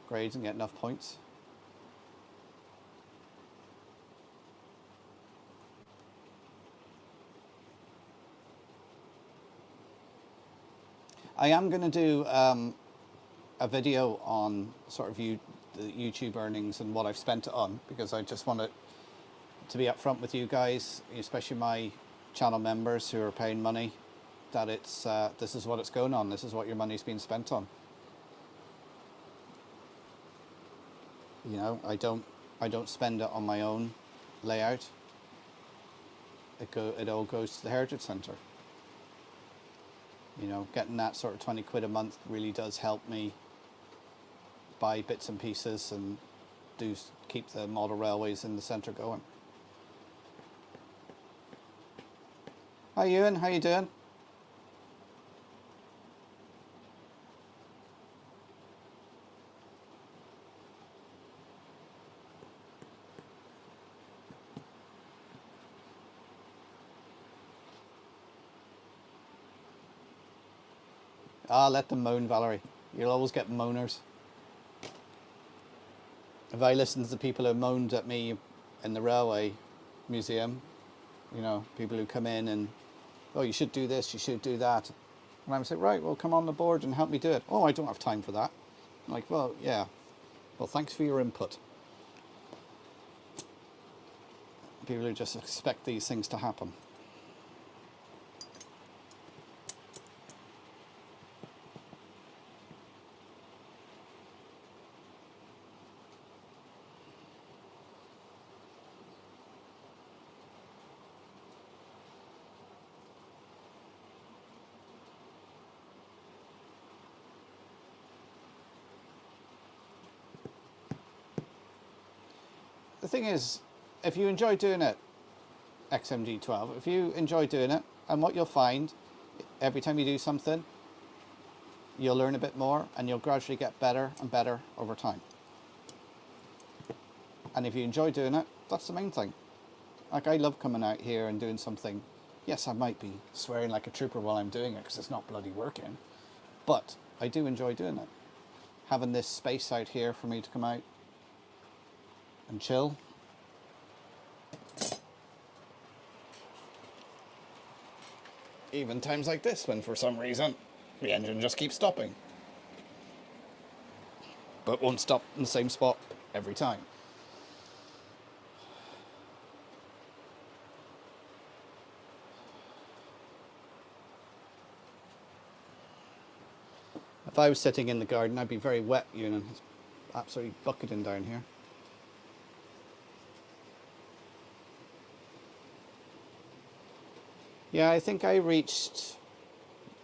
grades and get enough points. I am going to do a video on sort of the YouTube earnings and what I've spent it on, because I just want it to be upfront with you guys, especially my channel members who are paying money, that it's this is what it's going on, this is what your money's being spent on. You know, I don't spend it on my own layout. It all goes to the Heritage Centre. You know, getting that sort of 20 quid a month really does help me buy bits and pieces and keep the model railways in the centre going. Hi Ewan, how you doing? Ah, let them moan, Valerie. You'll always get moaners. If I listen to the people who moaned at me in the railway museum, you know, people who come in and, oh, you should do this, you should do that. And I would say, right, well, come on the board and help me do it. Oh, I don't have time for that. I'm like, well, yeah. Well, thanks for your input. People who just expect these things to happen. The thing is, if you enjoy doing it, XMG12, if you enjoy doing it, and what you'll find, every time you do something, you'll learn a bit more and you'll gradually get better and better over time. And if you enjoy doing it, that's the main thing. Like, I love coming out here and doing something. Yes, I might be swearing like a trooper while I'm doing it because it's not bloody working, but I do enjoy doing it. Having this space out here for me to come out and chill. Even times like this, when for some reason the engine just keeps stopping, but won't stop in the same spot every time. If I was sitting in the garden, I'd be very wet, you know. It's absolutely bucketing down here. Yeah, I think I reached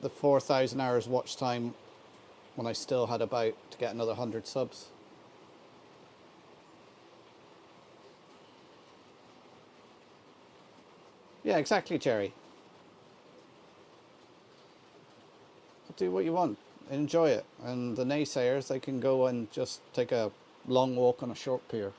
the 4,000 hours watch time when I still had about to get another 100 subs. Yeah, exactly, Jerry. Do what you want, enjoy it. And the naysayers, they can go and just take a long walk on a short pier.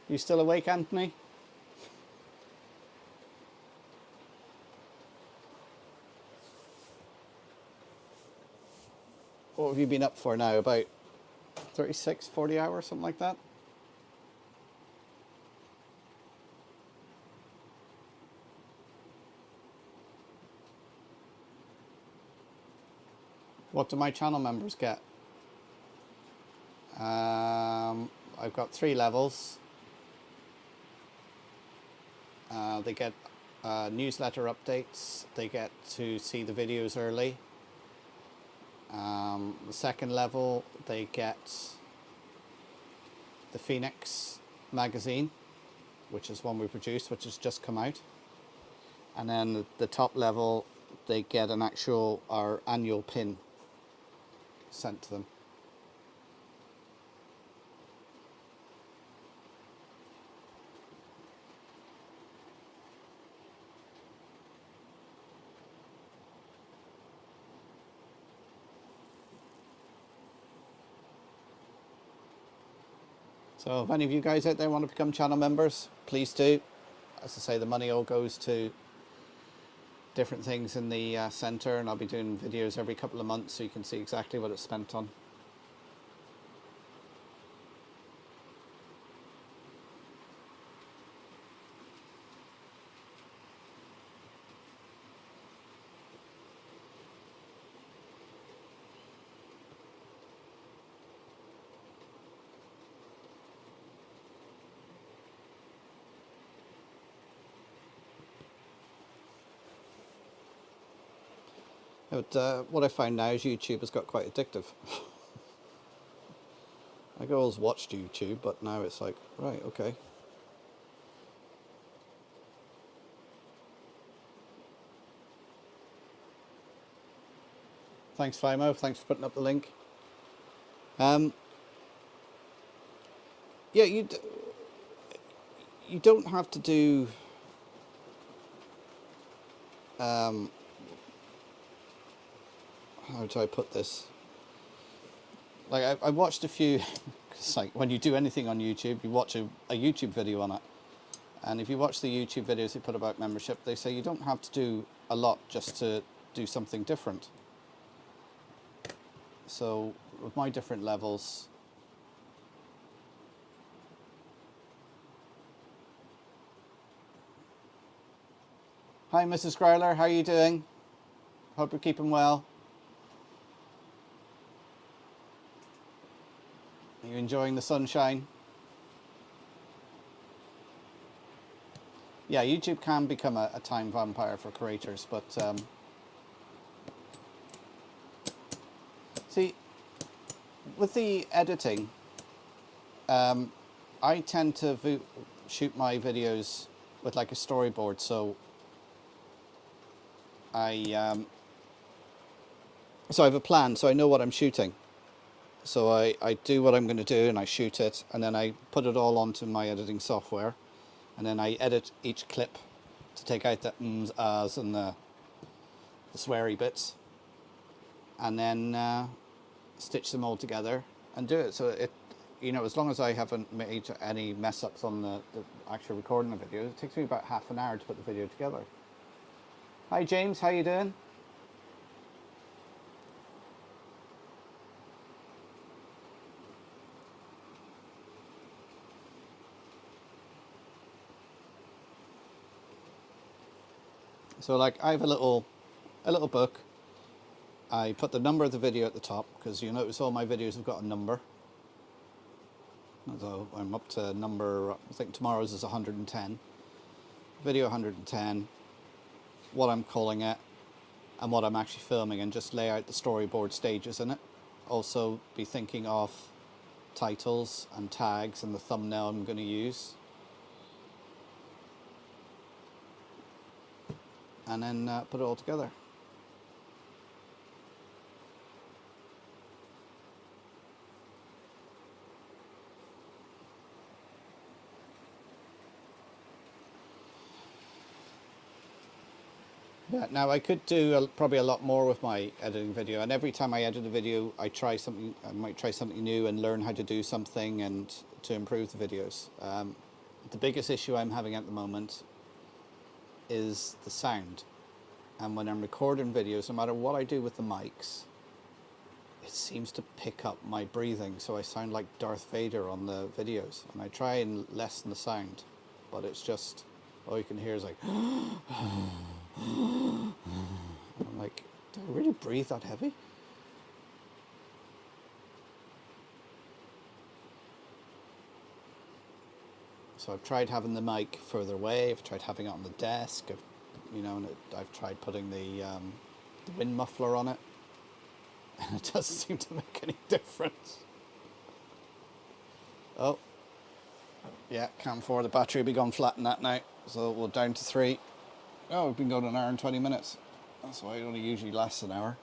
You still awake, Anthony? What have you been up for now? About 36, 40 hours, something like that? What do my channel members get? I've got 3 levels. They get newsletter updates. They get to see the videos early. The second level, they get the Phoenix magazine, which is one we produced, which has just come out. And then the top level, they get our annual pin sent to them. So if any of you guys out there want to become channel members, please do. As I say, the money all goes to different things in the centre, and I'll be doing videos every couple of months so you can see exactly what it's spent on. But what I find now is YouTube has got quite addictive. I've always watched YouTube, but now it's like, right, okay. Thanks, Fimo. Thanks for putting up the link. Yeah, you don't have to do how do I put this? Like I watched a few. It's like when you do anything on YouTube, you watch a YouTube video on it, and if you watch the YouTube videos they put about membership, they say you don't have to do a lot just to do something different. So with my different levels, hi Mrs. Growler, how are you doing? Hope you're keeping well. Are you enjoying the sunshine? Yeah, YouTube can become a time vampire for creators, but see, with the editing, I tend to shoot my videos with like a storyboard, so I have a plan, so I know what I'm shooting. So I do what I'm going to do and I shoot it, and then I put it all onto my editing software, and then I edit each clip to take out the ums, ahs and the sweary bits, and then stitch them all together and do it. So it, you know, as long as I haven't made any mess ups on the actual recording of the video, it takes me about half an hour to put the video together. Hi James, how you doing? So like I have a little book. I put the number of the video at the top because you notice all my videos have got a number. So I'm up to number, I think tomorrow's is 110. Video 110, what I'm calling it, and what I'm actually filming, and just lay out the storyboard stages in it. Also be thinking of titles and tags and the thumbnail I'm going to use. And then put it all together. Yeah, now I could do probably a lot more with my editing video, and every time I edit a video I try something, I might try something new and learn how to do something and to improve the videos. the biggest issue I'm having at the moment is the sound. And when I'm recording videos, no matter what I do with the mics, it seems to pick up my breathing, so I sound like Darth Vader on the videos. And I try and lessen the sound, but it's just, all you can hear is like, I'm like, do I really breathe that heavy? So I've tried having the mic further away, I've tried having it on the desk, I've tried putting the wind muffler on it, and it doesn't seem to make any difference. Oh, yeah, cam 4, the battery will be gone flat in that now, so we're down to 3. Oh, we've been going an hour and 20 minutes. That's why it only usually lasts an hour.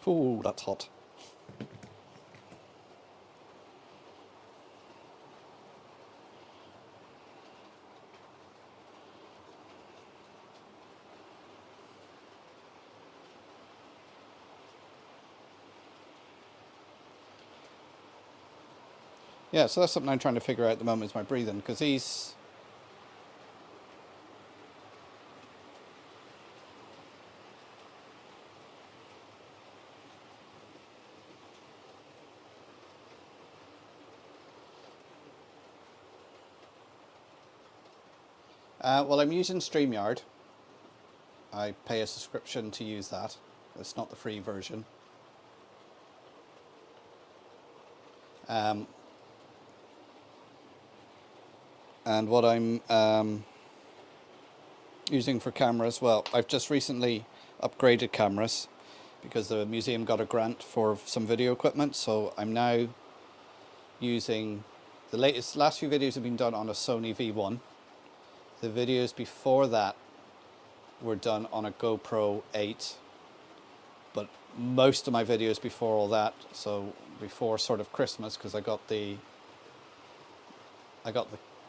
Ooh, that's hot. Yeah, so that's something I'm trying to figure out at the moment, is my breathing, because he's... well, I'm using StreamYard. I pay a subscription to use that. It's not the free version. And what I'm using for cameras, well, I've just recently upgraded cameras because the museum got a grant for some video equipment, so I'm now using the last few videos have been done on a Sony V1. The videos before that were done on a GoPro 8, but most of my videos before all that, so before sort of Christmas, because I got the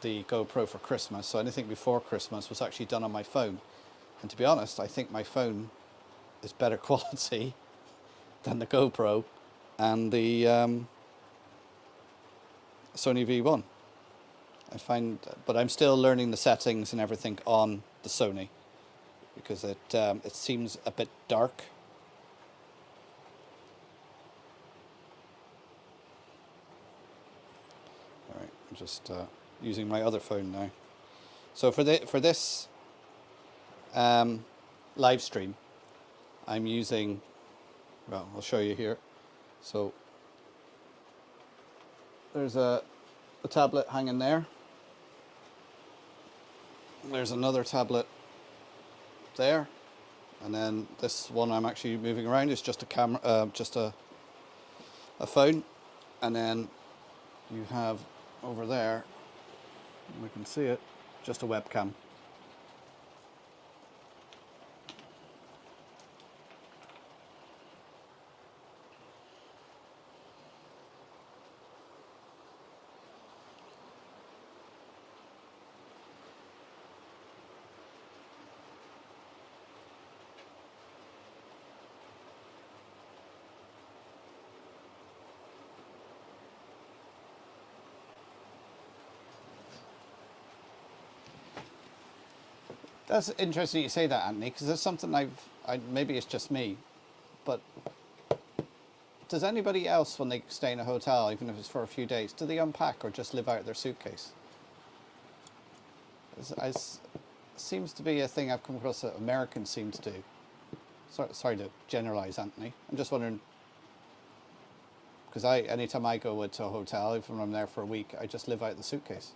GoPro for Christmas, so anything before Christmas was actually done on my phone. And to be honest, I think my phone is better quality than the GoPro and the Sony V1. I find, but I'm still learning the settings and everything on the Sony, because it seems a bit dark. All right, I'm just using my other phone now. So for this live stream, I'm using, well, I'll show you here. So there's a tablet hanging there. There's another tablet there, and then this one I'm actually moving around is just a camera, just a phone, and then you have over there, we can see it, just a webcam. That's interesting you say that, Anthony, because there's something maybe it's just me, but does anybody else, when they stay in a hotel, even if it's for a few days, do they unpack or just live out their suitcase? It seems to be a thing I've come across that Americans seem to do. Sorry to generalise, Anthony. I'm just wondering, because anytime I go to a hotel, even when I'm there for a week, I just live out the suitcase.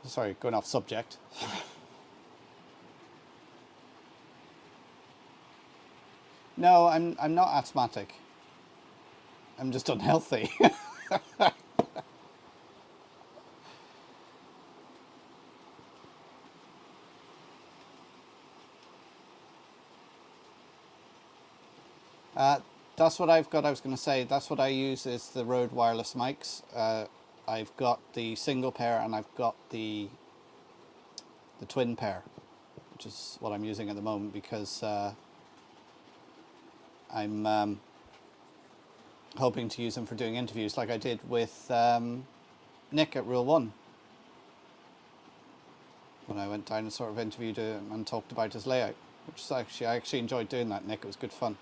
Sorry, going off subject. No, I'm not asthmatic. I'm just unhealthy. That's what I've got. I was going to say, that's what I use, is the Rode wireless mics. I've got the single pair and I've got the twin pair, which is what I'm using at the moment, because I'm hoping to use them for doing interviews like I did with Nick at Rule 1. When I went down and sort of interviewed him and talked about his layout, which is I actually enjoyed doing that, Nick. It was good fun.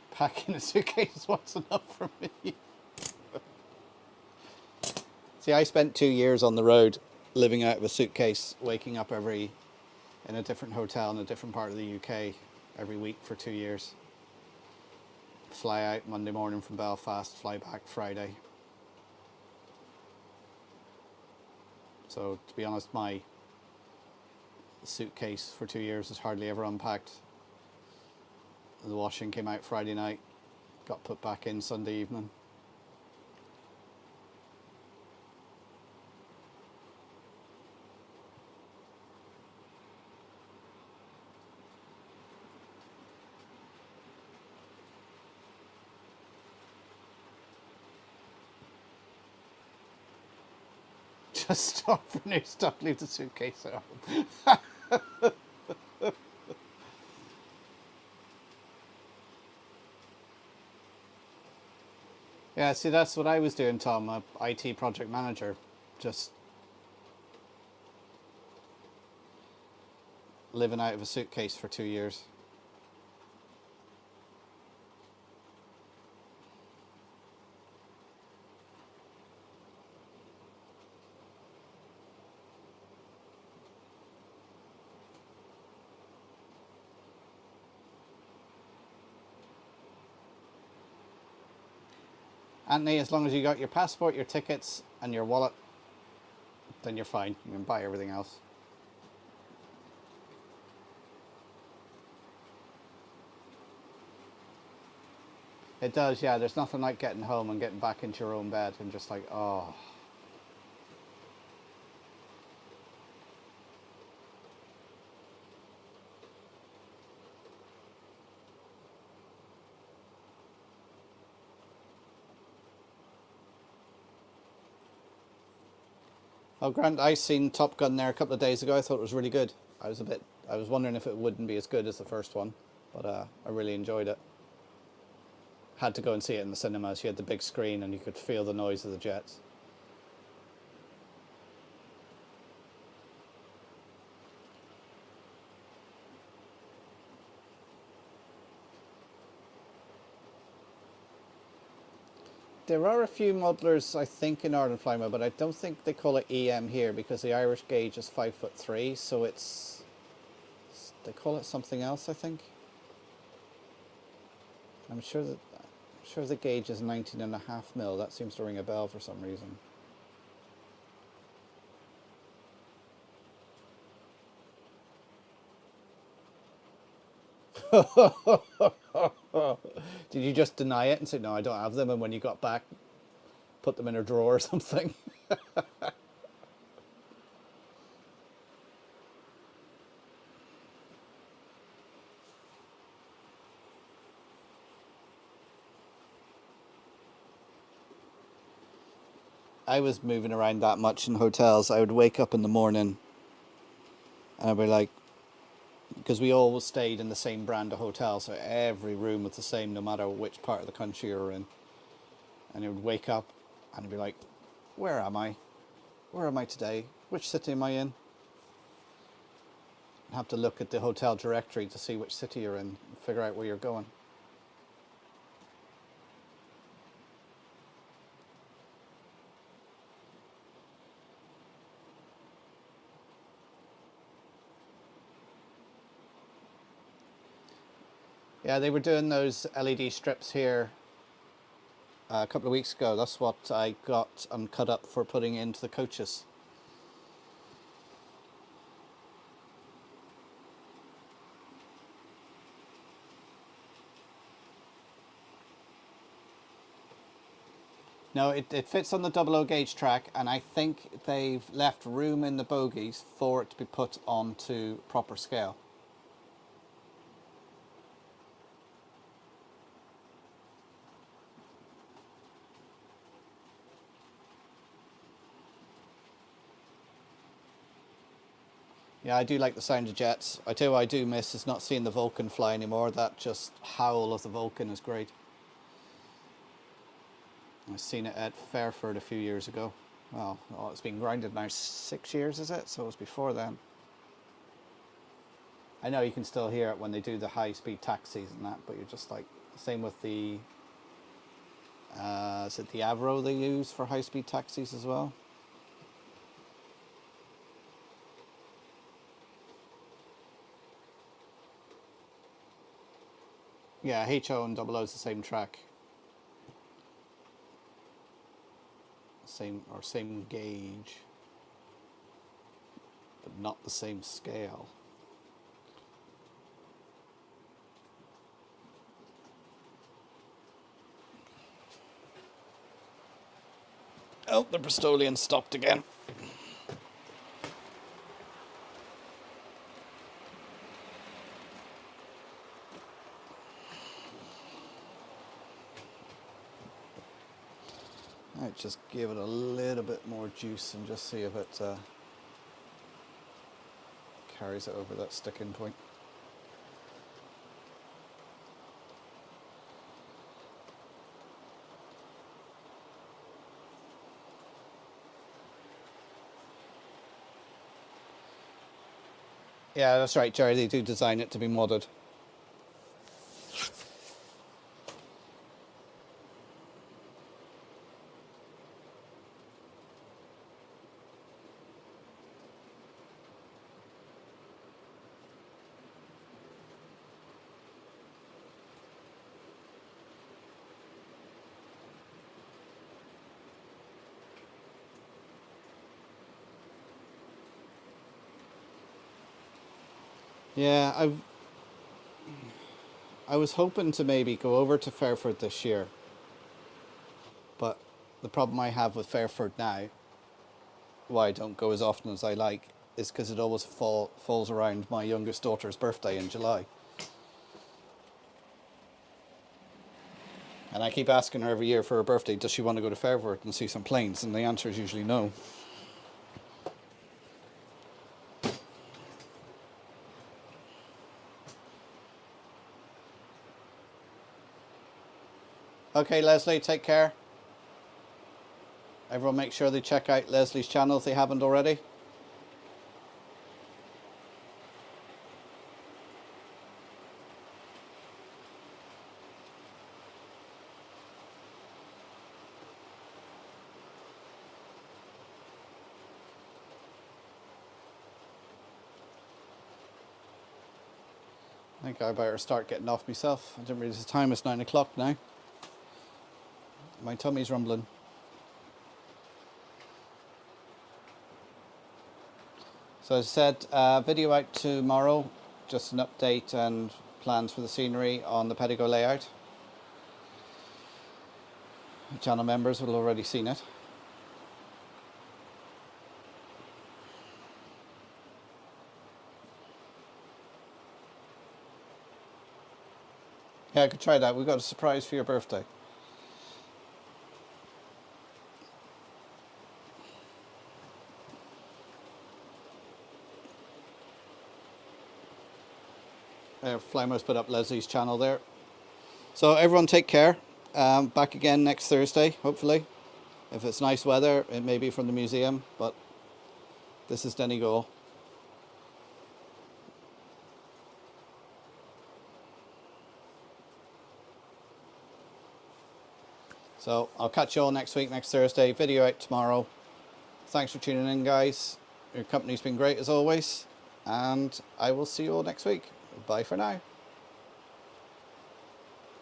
Packing a suitcase wasn't enough for me. See, I spent 2 years on the road living out of a suitcase, waking up in a different hotel in a different part of the UK every week for 2 years. Fly out Monday morning from Belfast, fly back Friday. So to be honest, my suitcase for 2 years was hardly ever unpacked. The washing came out Friday night, got put back in Sunday evening. Just stop for new stuff, leave the suitcase at home. Yeah, see, that's what I was doing, Tom, a IT project manager. Just living out of a suitcase for 2 years. Anthony, as long as you got your passport, your tickets, and your wallet, then you're fine. You can buy everything else. It does, yeah. There's nothing like getting home and getting back into your own bed and just like, oh. Oh, Grant, I seen Top Gun there a couple of days ago. I thought it was really good. I was wondering if it wouldn't be as good as the first one, but I really enjoyed it. Had to go and see it in the cinemas. You had the big screen and you could feel the noise of the jets. There are a few modelers, I think, in Ireland Flymo, but I don't think they call it EM here because the Irish gauge is 5'3", so they call it something else, I think. I'm sure the gauge is 19.5mm. That seems to ring a bell for some reason. Did you just deny it and say, no, I don't have them, and when you got back, put them in a drawer or something? I was moving around that much in hotels. I would wake up in the morning and I'd be like, because we always stayed in the same brand of hotel, so every room was the same no matter which part of the country you were in. And I would wake up and I'd be like, where am I? Where am I today? Which city am I in? I'd have to look at the hotel directory to see which city you're in and figure out where you're going. Yeah, they were doing those LED strips here a couple of weeks ago. That's what I got and cut up for putting into the coaches. No, it fits on the 00 gauge track, and I think they've left room in the bogies for it to be put onto proper scale. Yeah, I do like the sound of jets. I tell you what I do miss is not seeing the Vulcan fly anymore. That just howl of the Vulcan is great. I've seen it at Fairford a few years ago. Well, oh, it's been grounded now 6 years, is it? So it was before then. I know you can still hear it when they do the high-speed taxis and that, but you're just like, same with the, is it the Avro they use for high-speed taxis as well? Yeah, HO and 00 is the same track. Same gauge, but not the same scale. Oh, the Bristolian stopped again. I'd just give it a little bit more juice and just see if it carries it over that sticking point. Yeah, that's right, Jerry. They do design it to be modded. Yeah, I was hoping to maybe go over to Fairford this year, but the problem I have with Fairford now, why I don't go as often as I like, is because it always falls around my youngest daughter's birthday in July. And I keep asking her every year for her birthday, does she want to go to Fairford and see some planes? And the answer is usually no. Okay, Leslie, take care. Everyone make sure they check out Leslie's channel if they haven't already. I think I better start getting off myself. I didn't realize the time is 9 o'clock now. My tummy's rumbling. So as I said, video out tomorrow, just an update and plans for the scenery on the Pedigo layout. Channel members will have already seen it. Yeah, I could try that. We've got a surprise for your birthday. Flymo's put up Leslie's channel there. So everyone take care. Back again next Thursday, hopefully. If it's nice weather, it may be from the museum, but this is Donegal. So I'll catch you all next week, next Thursday. Video out tomorrow. Thanks for tuning in, guys. Your company's been great as always. And I will see you all next week. Bye for now.